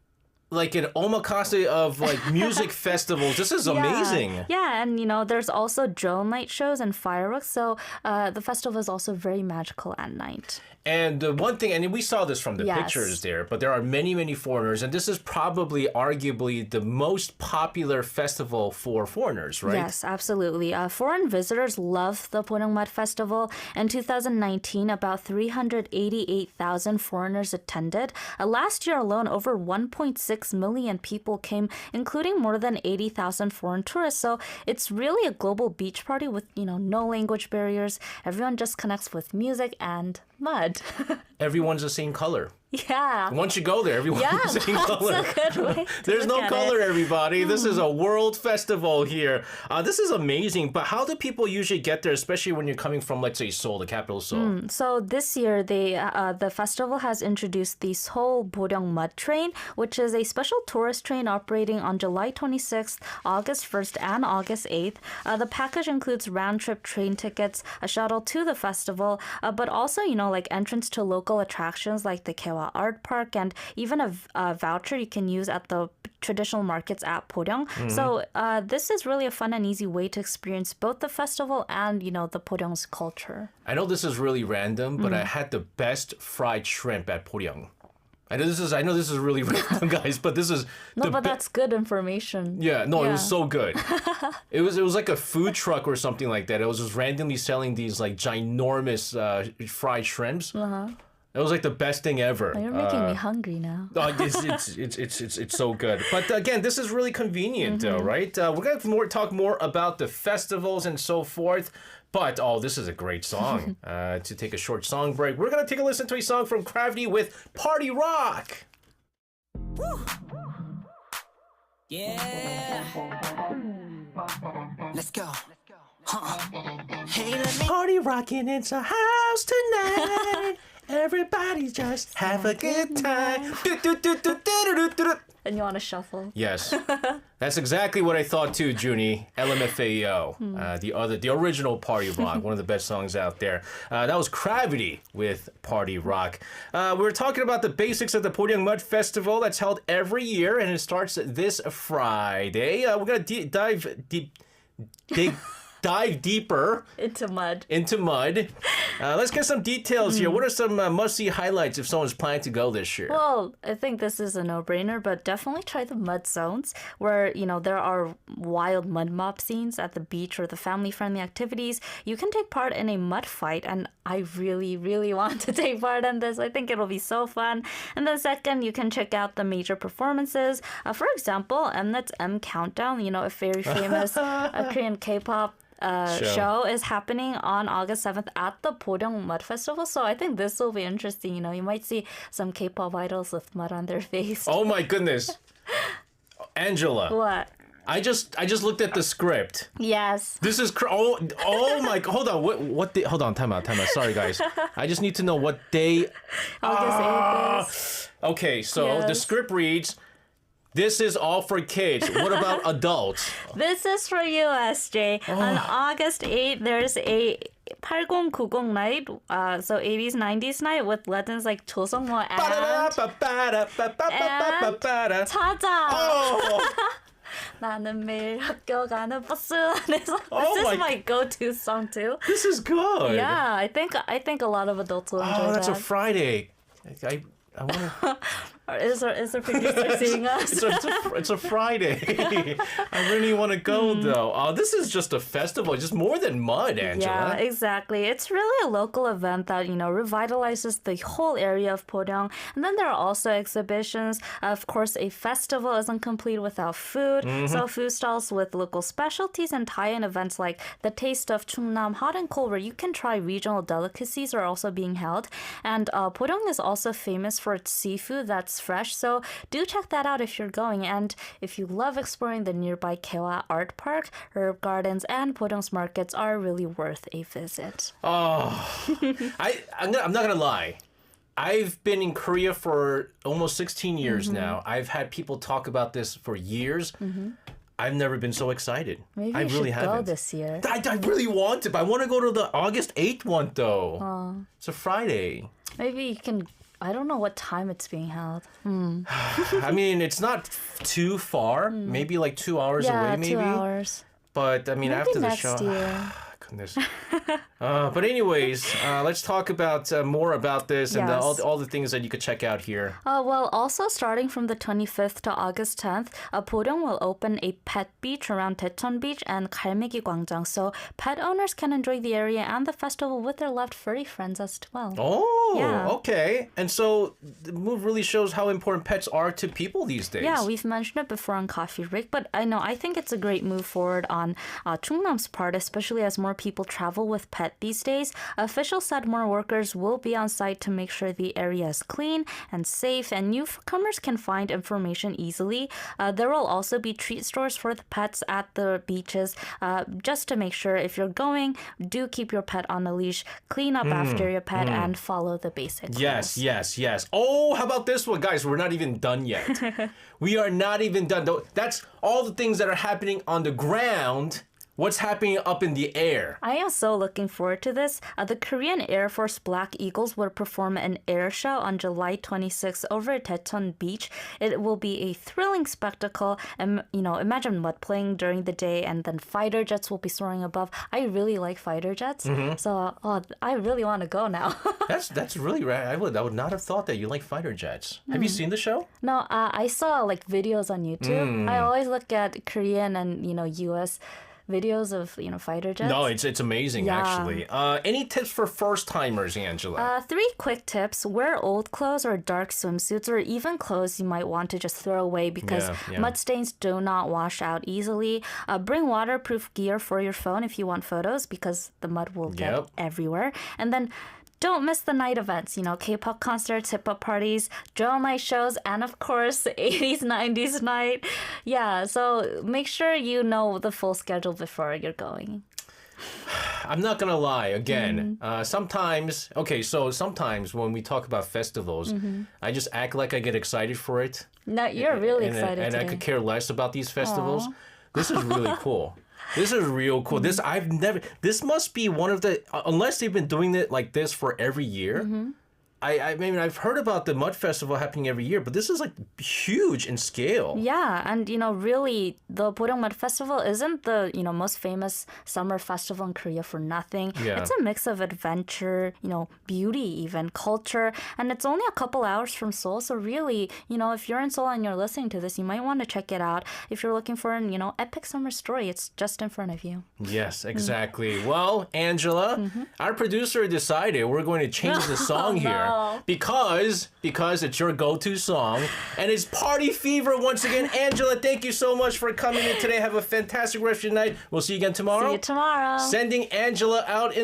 like an omakase of like music festivals. This is amazing. Yeah, and there's also drone light shows and fireworks. So the festival is also very magical at night. And one thing, and we saw this from the Yes. pictures there, but there are many, many foreigners, and this is probably arguably the most popular festival for foreigners, right? Yes, absolutely. Foreign visitors love the Poryang Mud Festival. In 2019, about 388,000 foreigners attended. Last year alone, over 1.6 million people came, including more than 80,000 foreign tourists. So it's really a global beach party with, no language barriers. Everyone just connects with music and mud. Everyone's the same color. Yeah. Once you go there, everyone's the same color. That's a good way to There's no look at color, it. everybody. This is a world festival here. This is amazing, but how do people usually get there, especially when you're coming from, let's say, Seoul, the capital of Seoul? So this year, the festival has introduced the Seoul Poryang Mud Train, which is a special tourist train operating on July 26th, August 1st, and August 8th. The package includes round-trip train tickets, a shuttle to the festival, but also, like entrance to local attractions like the Kewa Art Park, and even a voucher you can use at the traditional markets at Poryang. So this is really a fun and easy way to experience both the festival and, the Poryang's culture. I know this is really random, but I had the best fried shrimp at Poryang. I know this is really random, guys, but this is That's good information. Yeah, no, it was so good. It was like a food truck or something like that. It was just randomly selling these like ginormous fried shrimps. It was like the best thing ever. You're making me hungry now. It's so good. But again, this is really convenient, though, right? We're gonna talk more about the festivals and so forth. But this is a great song. To take a short song break, we're gonna take a listen to a song from Gravity with Party Rock. Woo. Yeah. Let's go. Hey, let me Party rocking into house tonight. Everybody just have a good time. And you want to shuffle? Yes, that's exactly what I thought too, Junie. LMFAO, the original Party Rock, one of the best songs out there. That was Gravity with Party Rock. We were talking about the basics of the Poryang Mud Festival that's held every year, and it starts this Friday. We're gonna dig dive deeper Into mud. into mud. Let's get some details here. What are some must-see highlights if someone's planning to go this year? Well, I think this is a no-brainer, but definitely try the mud zones where, there are wild mud mop scenes at the beach or the family-friendly activities. You can take part in a mud fight, and I really, really want to take part in this. I think it'll be so fun. And then second, you can check out the major performances. For example, Mnet's M Countdown, a very famous Korean K-pop show is happening on August 7th at the Poryong Mud Festival. So I think this will be interesting. You might see some K-pop idols with mud on their face. Oh my goodness. Angela. What? I just looked at the script. Yes. This is oh my, hold on. What day? Hold on, time out. Sorry guys. I just need to know what day. August 8th is. Okay, so the Yes. script reads, this is all for kids. What about adults? This is for you, SJ. On August 8th, there's a 8090 night, so 80s, 90s night with legends like 조성모 and 찾아. Oh. 나는 매일 학교 가는 버스 안에서. Oh This my is my go-to song too. This is good. Yeah, I think a lot of adults will enjoy Oh, that's that. a Friday. I want to. Is our producer seeing us? It's a Friday. I really want to go though. Oh, this is just a festival, just more than mud, Yeah, Angela. exactly. It's really a local event that, revitalizes the whole area of Poryong. And then there are also exhibitions. Of course, a festival isn't complete without food. So food stalls with local specialties and tie-in events like the Taste of Chungnam Hot and Cold, where you can try regional delicacies, are also being held. And Poryong is also famous for its seafood that's fresh. So do check that out if you're going. And if you love exploring the nearby Kewa Art Park, herb gardens, and Poryong's markets are really worth a visit. Oh, I'm not gonna lie. I've been in Korea for almost 16 years now. I've had people talk about this for years. I've never been so excited. Maybe I you really should go haven't. this year. I really want to, but I want to go to the August 8th one though. It's a Friday. Maybe you can. I don't know what time it's being held. I mean, it's not too far. Maybe like 2 hours away, maybe. 2 hours. But I mean, Maybe after the next show. year. Goodness. But anyways, let's talk about more about this and Yes. all the things that you could check out here. Well, also starting from the 25th to August 10th, Poryong will open a pet beach around Daecheon Beach and 갈매기 광장. So pet owners can enjoy the area and the festival with their loved furry friends as well. Oh, Yeah. okay. And so the move really shows how important pets are to people these days. Yeah, we've mentioned it before on Coffee Break, but I think it's a great move forward on Chungnam's part, especially as more people travel with pet these days. Officials said more workers will be on site to make sure the area is clean and safe, and newcomers can find information easily. There will also be treat stores for the pets at the beaches, just to make sure if you're going, do keep your pet on a leash, clean up after your pet, and follow the basic rules. Yes. Oh, how about this one, guys? We're not even done yet. We are not even done. That's all the things that are happening on the ground. What's happening up in the air? I am so looking forward to this. The Korean Air Force Black Eagles will perform an air show on July 26th over at Daecheon Beach. It will be a thrilling spectacle. Imagine mud playing during the day, and then fighter jets will be soaring above. I really like fighter jets, so I really want to go now. That's really rad. I would not have thought that you like fighter jets. Have you seen the show? No, I saw videos on YouTube. I always look at Korean and US videos of fighter jets. No, it's amazing Yeah. actually. Any tips for first timers, Angela? 3 quick tips. Wear old clothes or dark swimsuits, or even clothes you might want to just throw away because Yeah. mud stains do not wash out easily. Bring waterproof gear for your phone if you want photos, because the mud will get Yep. everywhere. And then don't miss the night events, K-pop concerts, hip-hop parties, drill night shows, and of course, 80s, 90s night. Yeah, so make sure you know the full schedule before you're going. I'm not gonna lie. Again, sometimes when we talk about festivals, I just act like I get excited for it. No, you're really excited and I today. could care less about these festivals. This is really cool. This is real cool. This must be one of the, unless they've been doing it like this for every year. I mean, I've heard about the Mud Festival happening every year, but this is like huge in scale. Yeah, and really, the Boryong Mud Festival isn't the most famous summer festival in Korea for nothing. Yeah. It's a mix of adventure, beauty, even culture, and it's only a couple hours from Seoul. So really, if you're in Seoul and you're listening to this, you might want to check it out. If you're looking for an epic summer story, it's just in front of you. Yes, exactly. Well, Angela, our producer decided we're going to change the song here. Because it's your go-to song and it's party fever once again. Angela, thank you so much for coming in today. Have a fantastic rest of your night. We'll see you again tomorrow. See you tomorrow. Sending Angela out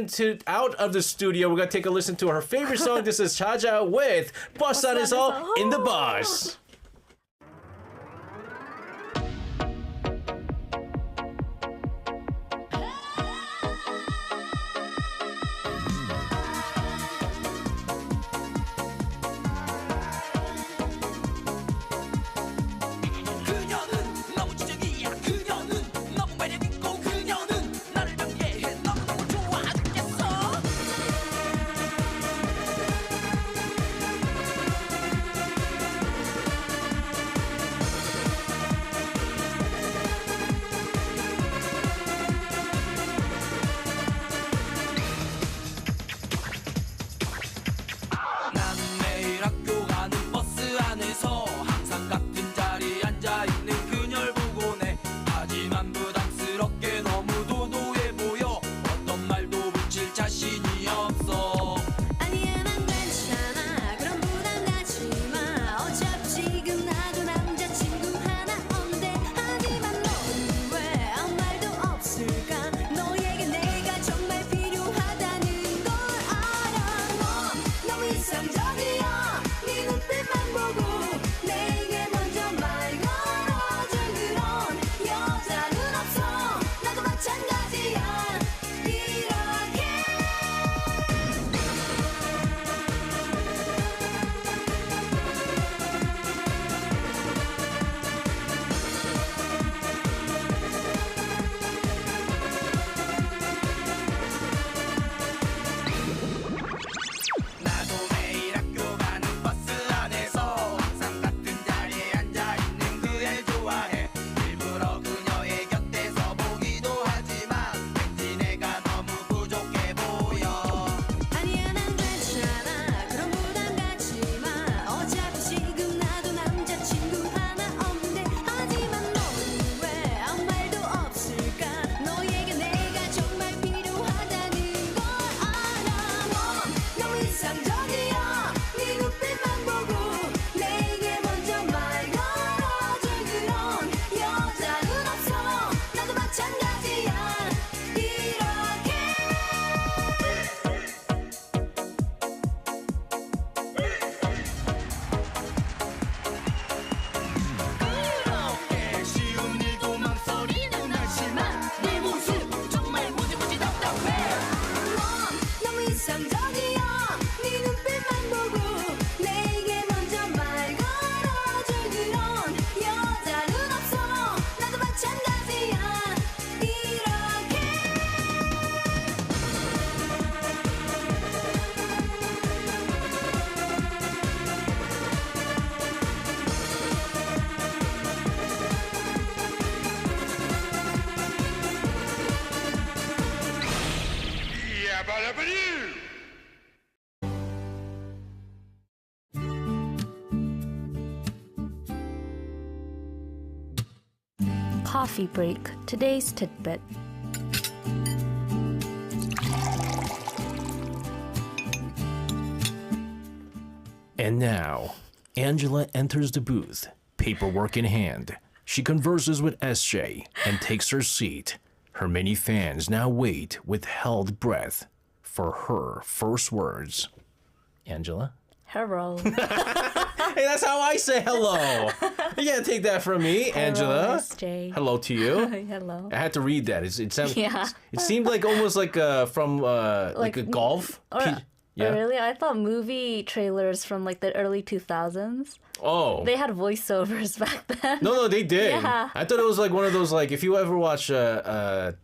of the studio. We're gonna take a listen to her favorite song. This is Chaja with Bus 안에서 in the bus. 그녀는 너무 지적이야. 그녀는 너무 매력 있고 그녀는 나를 경계해. 너무너무 좋아 죽겠어. 나는 매일 학교 가는 버스 안에서 항상 같은 자리에 앉아 있는 그녀를 보곤 해. 하지만 부담스럽게 너무 도도해 보여. 어떤 말도 붙일 자신이 없어. 아니야 난 괜찮아 그런 부담 갖지 마 어차피 지금 나도 남자친구 하나 없는데 하지만 너는 왜 아무 말도 없을까 너에게 내가 정말 필요하다는 걸 알아 넌 너무 이상적이야 네 눈빛만 보고 내게 먼저 말 걸어줄 그런 여자는 없어 나도 마찬가지야 이렇게 나도 매일 학교 가는 버스 안에서 항상 같은 자리에 앉아 있는 그애를 좋아해. 일부러 그녀의 곁에서 보기도 하지만 왠지 내가 너무 부족해 보여. 아니야 난 괜찮아 그런 부담 갖지 마 어차피 지금 나도 남자친구 하나 없는데 하지만 너는 왜 아무 말도 없을까 너에게 내가 정말 필요하다는 걸 알아 넌 너무 이상적이야 네 눈빛만 보고 내게 먼저 말 걸어줄 그런 여자는 없어 나도 마찬가지야 이렇게 그렇게 쉬운 일도 망설이는 하지만 네 모습 정말 무지무지 답답해. 넌 너무 이상적이야 네 눈빛만 보고 내게 먼저 말 걸어줄 그런 여자는 없어 나도 마찬가지야 이렇게 Coffee break. Today's tidbit. And now, Angela enters the booth, paperwork in hand. She converses with SJ and takes her seat. Her many fans now wait with held breath for her first words. Angela? Hello. Hey, that's how I say hello. You can't take that from me, Angela. SJ. Hello to you. Hello. I had to read that. It sounded. Yeah. It seemed like almost like from like a golf. Oh, really? I thought movie trailers from like the early 2000s. Oh. They had voiceovers back then. No, they did. Yeah. I thought it was like one of those, like, if you ever watch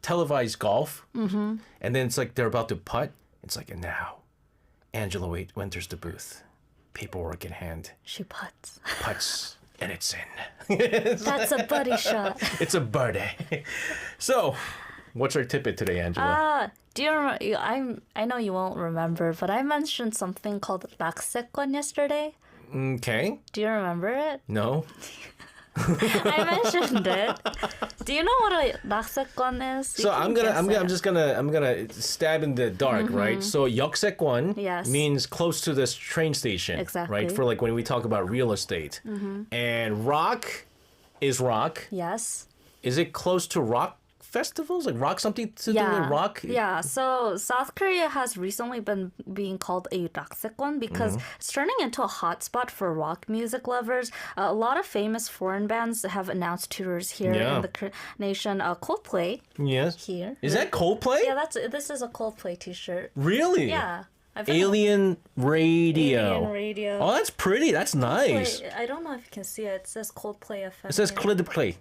televised golf, and then it's like they're about to putt, it's like, and now, Angela enters the booth, paperwork in hand, She puts. puts, and it's in. That's a buddy shot. It's a birdie. So, what's our tidbit today, Angela? Do you remember? I know you won't remember, but I mentioned something called 낙세권 yesterday. Okay. Do you remember it? No. I mentioned it. Do you know what a 낙세권 is? You So can I'm guess it. gonna stab in the dark, right? So 역세권 Yes. means close to this train station, Exactly. right? For like when we talk about real estate. And rock is rock. Yes. Is it close to rock festivals? Like rock something to do with rock? Yeah, so South Korea has recently been being called a 낙세권 because it's turning into a hotspot for rock music lovers. A lot of famous foreign bands have announced tours here Yeah. in the nation. Coldplay Yes. here. Is that Coldplay? Yeah, this is a Coldplay T-shirt. Really? Yeah. I've been- Alien Radio. Alien Radio. Oh, that's pretty. That's nice. Wait, I don't know if you can see it. It says Coldplay FM. It says here. Coldplay.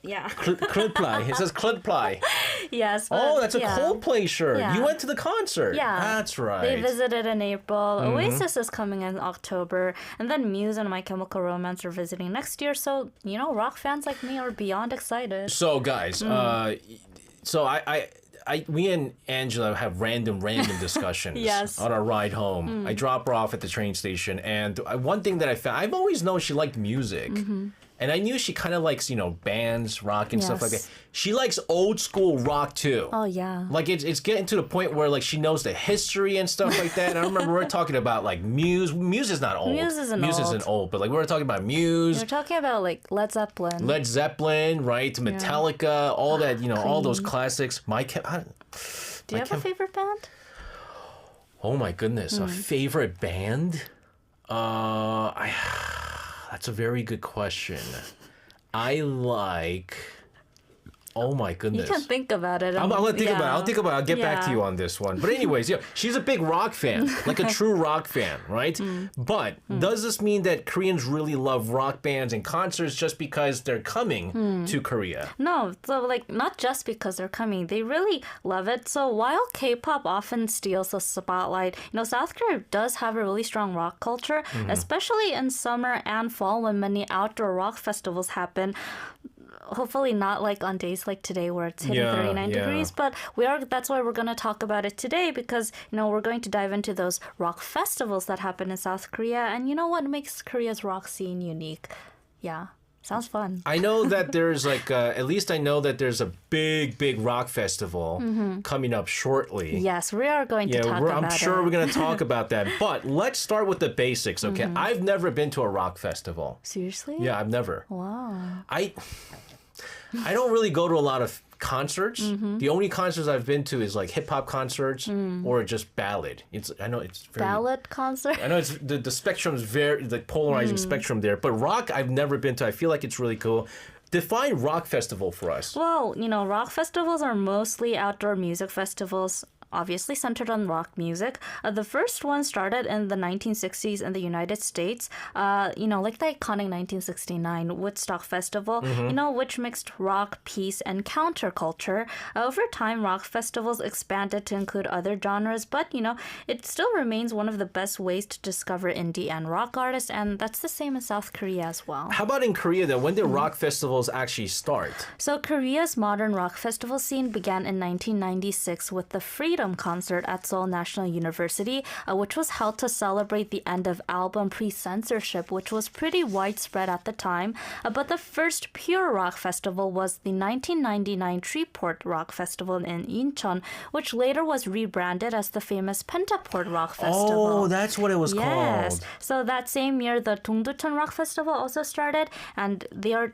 Yeah. Coldplay. It says Coldplay. Yes. Oh, but that's a yeah. Coldplay shirt. Yeah. You went to the concert. Yeah. That's right. They visited in April. Mm-hmm. Oasis is coming in October. And then Muse and My Chemical Romance are visiting next year. So, rock fans like me are beyond excited. So, guys, so we and Angela have random discussions Yes. on our ride home. I drop her off at the train station, and one thing that I found, I've always known she liked music. And I knew she kind of likes, bands, rock and stuff like Yes. that. She likes old school rock too. Oh, yeah. Like it's getting to the point where like she knows the history and stuff like that. And I remember we were talking about like Muse. Muse is not old. Muse isn't old, but like we were talking about Muse, You're talking about like Led Zeppelin. Led Zeppelin, right? Metallica, all that, all those classics. Do you have a favorite band? Oh my goodness, a favorite band? That's a very good question. I like. Oh my You goodness. can think about it. I'm gonna think about it. I'll think about it. I'll get back to Yeah. you on this one. But anyways, she's a big rock fan, like a true rock fan, right? But does this mean that Koreans really love rock bands and concerts just because they're coming to Korea? No, so like not just because they're coming, they really love it. So while K-pop often steals the spotlight, South Korea does have a really strong rock culture, especially in summer and fall when many outdoor rock festivals happen. Hopefully not like on days like today where it's hitting 39 degrees, but that's why we're going to talk about it today because, we're going to dive into those rock festivals that happen in South Korea and what makes Korea's rock scene unique. Yeah. Sounds fun. I know that there's like, at least I know that there's a big rock festival coming up shortly. Yes, we are going to talk about I'm sure it. we're going to talk about that. But let's start with the basics, okay? I've never been to a rock festival. Seriously? Yeah, I've never. Wow. I don't really go to a lot of concerts. The only concerts I've been to is like hip hop concerts or just ballad. I know it's very Ballad concert? I know it's the spectrum is very the polarizing spectrum there, but rock I've never been to. I feel like it's really cool. Define rock festival for us. Well, rock festivals are mostly outdoor music festivals, obviously centered on rock music. The first one started in the 1960s in the United States, like the iconic 1969 Woodstock Festival, which mixed rock, peace, and counterculture. Over time, rock festivals expanded to include other genres, but, it still remains one of the best ways to discover indie and rock artists, and that's the same in South Korea as well. How about in Korea then? When did rock festivals actually start? So Korea's modern rock festival scene began in 1996 with the Freedom Concert at Seoul National University, which was held to celebrate the end of album pre-censorship, which was pretty widespread at the time. But the first pure rock festival was the 1999 Treeport Rock Festival in Incheon, which later was rebranded as the famous Pentaport Rock Festival. Oh, that's what it was Yes. called. So that same year, the Dongducheon Rock Festival also started, and the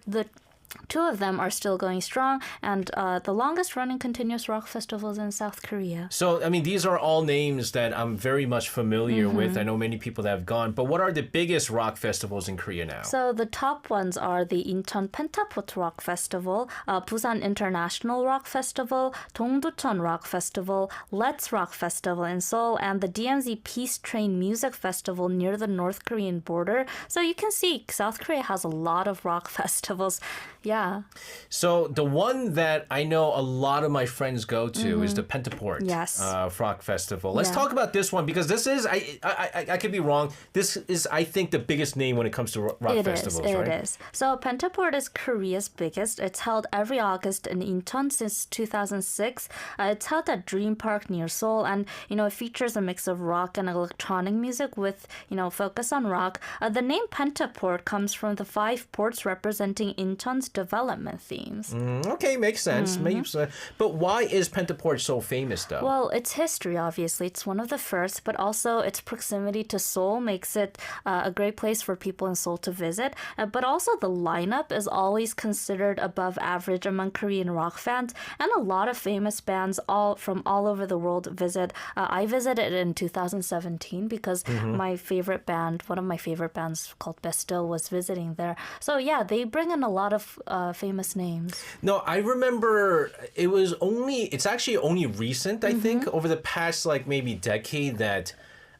two of them are still going strong, and the longest-running continuous rock festivals in South Korea. So, I mean, these are all names that I'm very much familiar with. I know many people that have gone, but what are the biggest rock festivals in Korea now? So the top ones are the Incheon Pentaport Rock Festival, Busan International Rock Festival, Dongducheon Rock Festival, Let's Rock Festival in Seoul, and the DMZ Peace Train Music Festival near the North Korean border. So you can see South Korea has a lot of rock festivals. Yeah. So the one that I know a lot of my friends go to is the Pentaport Yes. Rock Festival. Let's Yeah. talk about this one because this is I could be wrong. This is I think the biggest name when it comes to rock festivals, right? It is. So Pentaport is Korea's biggest. It's held every August in Incheon since 2006. It's held at Dream Park near Seoul, and it features a mix of rock and electronic music with focus on rock. The name Pentaport comes from the 5 ports representing Incheon's development themes. Okay, makes sense. Makes sense. But why is Pentaport so famous though? Well, its history, obviously. It's one of the first, but also its proximity to Seoul makes it a great place for people in Seoul to visit. But also the lineup is always considered above average among Korean rock fans, and a lot of famous bands from all over the world visit. I visited in 2017 because my favorite band, one of my favorite bands called Bastille, was visiting there. So yeah, they bring in a lot of famous names. No, I remember it's actually only recent, I think, over the past like maybe decade that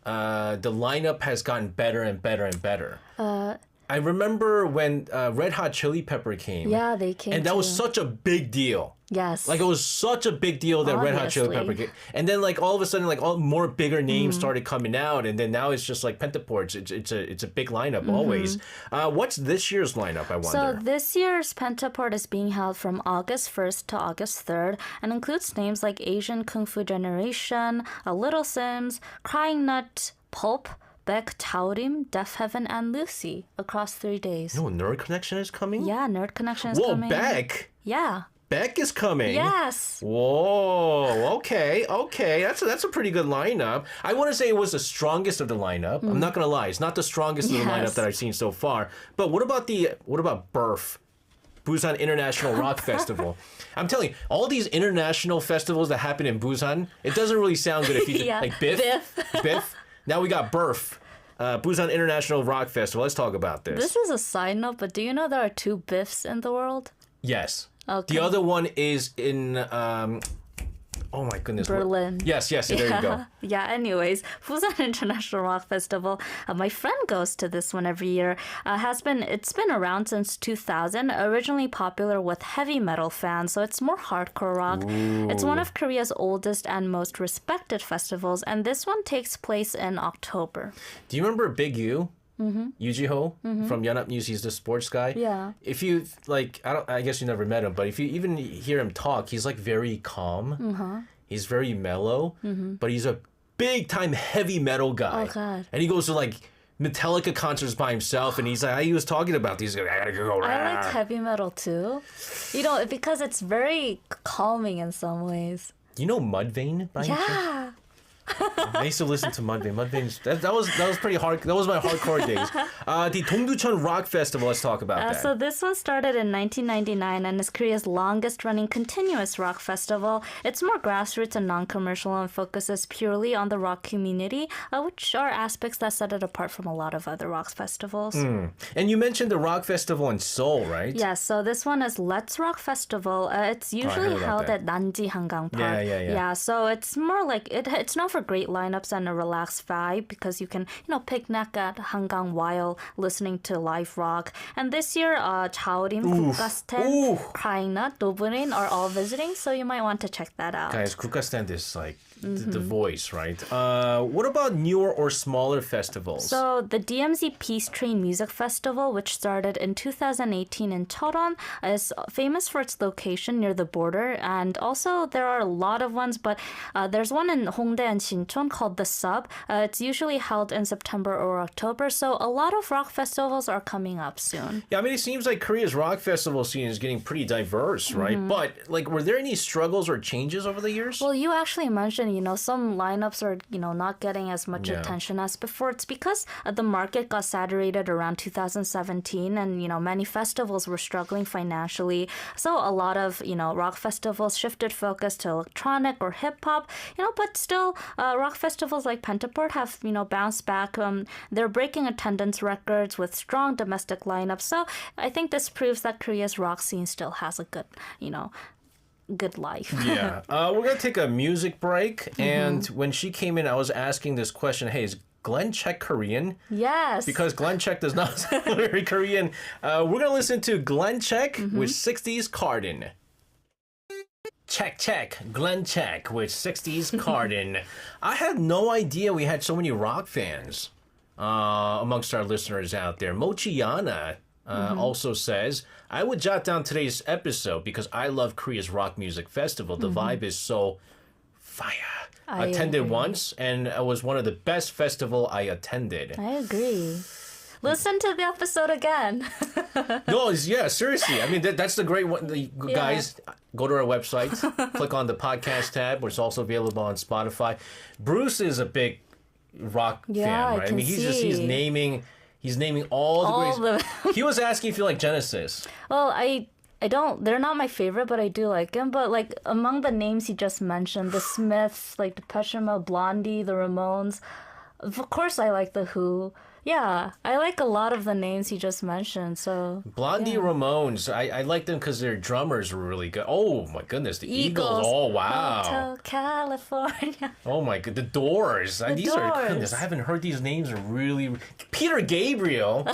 the lineup has gotten better and better and better. I remember when Red Hot Chili Pepper came. Yeah, they came. And that was too. such a big deal. Yes. Like it was such a big deal that Red Hot Chili Pepper Obviously. came. And then like all of a sudden like all more bigger names started coming out, and then now it's just like Pentaport. It's a big lineup always. What's this year's lineup, I wonder? So this year's Pentaport is being held from August 1st to August 3rd and includes names like Asian Kung Fu Generation, Little Sims, Crying Nut, Pulp, Beck, Taurim, Deaf Heaven, and Lucy across 3 days. No, Nerd Connection is coming? Yeah, Nerd Connection is Whoa, coming. Beck! Yeah. Beck is coming. Yes. Whoa, okay. That's a pretty good lineup. I want to say it was the strongest of the lineup. I'm not gonna lie, it's not the strongest of the lineup Yes. that I've seen so far. But what about BURF? Busan International Rock Festival. I'm telling you, all these international festivals that happen in Busan, it doesn't really sound good if you Yeah. like Biff. Now we got BURF. Busan International Rock Festival. Let's talk about this. This is a side note, but do you know there are 2 Biffs in the world? Yes. Okay. The other one is in oh my goodness. Berlin. Yes, there you go. Yeah, anyways, Busan International Rock Festival, my friend goes to this one every year. It's been around since 2000, originally popular with heavy metal fans, so it's more hardcore rock. It's one of Korea's oldest and most respected festivals, and this one takes place in October. Do you remember Big U? Yoo Ji-ho from Yeonap News. He's the sports guy. Yeah. If you like, I guess you never met him, but if you even hear him talk, he's like very calm. He's very mellow, but he's a big time heavy metal guy. Oh, God. And he goes to like Metallica concerts by himself, and he's like, he was talking about these. I gotta go. I like heavy metal too. Because it's very calming in some ways. You know Mudvayne by any chance? Yeah. I used to listen to Mudvayne. Mudvayne's that was pretty hard. That was my hardcore days. The Dongducheon Rock Festival. Let's talk about that. So this was started in 1999 and is Korea's longest-running continuous rock festival. It's more grassroots and non-commercial and focuses purely on the rock community, which are aspects that set it apart from a lot of other rock festivals. And you mentioned the rock festival in Seoul, right? Yes, so this one is Let's Rock Festival. It's usually about held that. at Nanji Hangang Park. Yeah. Yeah, so it's more like it's known for great lineups and a relaxed vibe because you can, picnic at Hangang while listening to live rock. And this year, Chaorim, Kukasten, Crying Nut, Doburin are all visiting, so you might want to check that out. Guys, Kukastand is like the voice, right? What about newer or smaller festivals? So the DMZ Peace Train Music Festival, which started in 2018 in Cheonan, is famous for its location near the border, and also there are a lot of ones, but there's one in Hongdae and Sinchon called The Sub. It's usually held in September or October, so a lot of rock festivals are coming up soon. Yeah, I mean, it seems like Korea's rock festival scene is getting pretty diverse, right? But like, were there any struggles or changes over the years? Well, you actually mentioned, some lineups are, not getting as much Yeah. attention as before. It's because the market got saturated around 2017 and, many festivals were struggling financially. So a lot of, rock festivals shifted focus to electronic or hip hop, but still rock festivals like Pentaport have, bounced back. They're breaking attendance records with strong domestic lineups. So I think this proves that Korea's rock scene still has a good life. Yeah. We're going to take a music break. And when she came in, I was asking this question, hey, is Glenn Check Korean? Yes. Because Glenn Check does not sound very Korean. We're going to listen to Glenn Check with 60s Cardin. Check. Glenn Check with 60s Cardin. I had no idea we had so many rock fans amongst our listeners out there. Mochiana also says, I would jot down today's episode because I love Korea's rock music festival. The vibe is so fire. I attended once, and it was one of the best festival I attended. I agree. Listen to the episode again. No, yeah, seriously. I mean, that's the great one. Guys, go to our website, click on the podcast tab, which is also available on Spotify. Bruce is a big rock fan, right? I mean, he's naming all the greats. He was asking if you like Genesis. Well, I don't, they're not my favorite, but I do like them. But like among the names he just mentioned, the Smiths, like Depeche Mode, Blondie, the Ramones, of course I like the Who. Yeah, I like a lot of the names he just mentioned. So Blondie, Ramones, I like them because their drummers were really good. Oh my goodness, the Eagles. Oh wow. Hotel California. Oh my god, the Doors. These are goodness. I haven't heard these names are really. Peter Gabriel.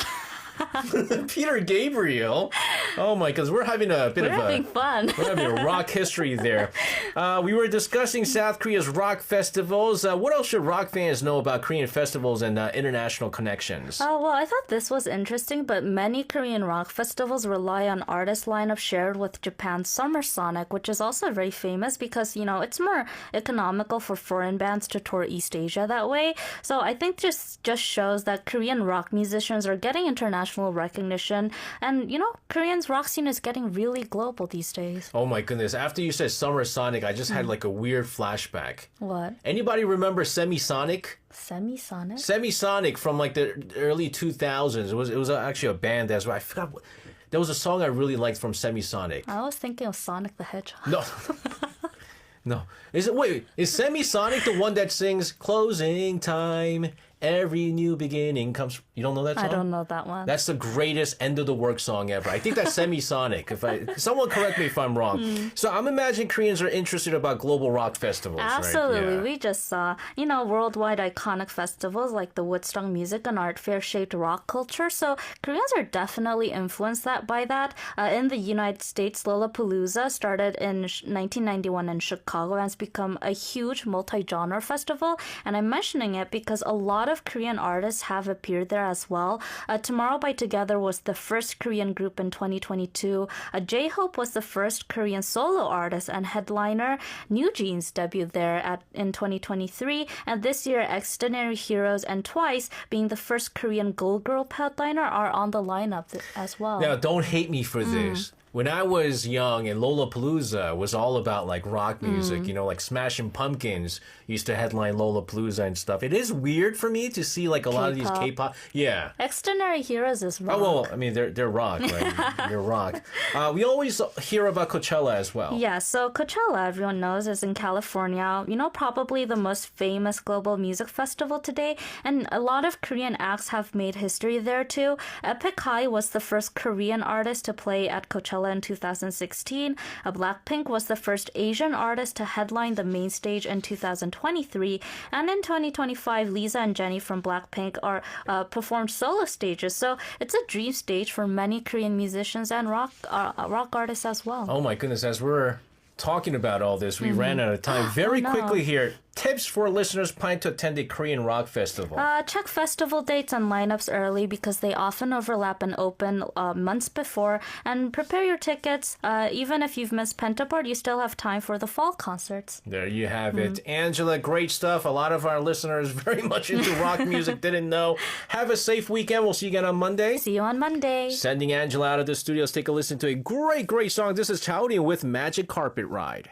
Peter Gabriel. Oh my goodness, we're having a bit having fun. We're having a rock history there. We were discussing South Korea's rock festivals. What else should rock fans know about Korean festivals and international connections? Well, I thought this was interesting, but many Korean rock festivals rely on artist lineup shared with Japan's Summer Sonic, which is also very famous because, you know, it's more economical for foreign bands to tour East Asia that way. So I think just shows that Korean rock musicians are getting international recognition, and you know, Korean's rock scene is getting really global these days. Oh my goodness, after you said Summer Sonic, I just had like a weird flashback. What? Anybody remember Semisonic? Semisonic from like the early 2000s. It was actually a band as well. I forgot there was a song I really liked from Semisonic. I was thinking of Sonic the Hedgehog. No. No. Is Semisonic the one that sings Closing Time? Every new beginning comes. You don't know that song? I don't know that one. That's the greatest end of the work song ever. I think that's Semisonic. Someone correct me if I'm wrong. So I'm imagining Koreans are interested about global rock festivals. Absolutely. Right? Yeah. We just saw, you know, worldwide iconic festivals like the Woodstock Music and Art Fair shaped rock culture. So Koreans are definitely influenced by that. In the United States, Lollapalooza started in 1991 in Chicago and has become a huge multi-genre festival. And I'm mentioning it because a lot of Korean artists have appeared there as well. Tomorrow by Together was the first Korean group in 2022. J-Hope was the first Korean solo artist and headliner. New Jeans debuted there in 2023. And this year, Extraordinary Heroes and Twice, being the first Korean girl headliner, are on the lineup as well. Now, don't hate me for this. When I was young and Lollapalooza was all about like rock music, you know, like Smashing Pumpkins used to headline Lollapalooza and stuff. It is weird for me to see like a lot of these K-pop. Yeah. Extraordinary Heroes is rock. Oh, well, I mean, they're rock, right? They're rock. We always hear about Coachella as well. Yeah, so Coachella, everyone knows, is in California. You know, probably the most famous global music festival today. And a lot of Korean acts have made history there too. Epic High was the first Korean artist to play at Coachella in 2016. Blackpink was the first Asian artist to headline the main stage in 2023. And in 2025, Lisa and Jennie from Blackpink are performed solo stages. So it's a dream stage for many Korean musicians and rock artists as well. Oh my goodness, as we're talking about all this, we ran out of time. Very quickly here, tips for listeners planning to attend a Korean rock festival. Check festival dates and lineups early because they often overlap and open months before. And prepare your tickets. Even if you've missed Pentaport, you still have time for the fall concerts. There you have it. Angela, great stuff. A lot of our listeners very much into rock music didn't know. Have a safe weekend. We'll see you again on Monday. See you on Monday. Sending Angela out of the studio. Let's take a listen to a great, great song. This is Chowdy with Magic Carpet Ride.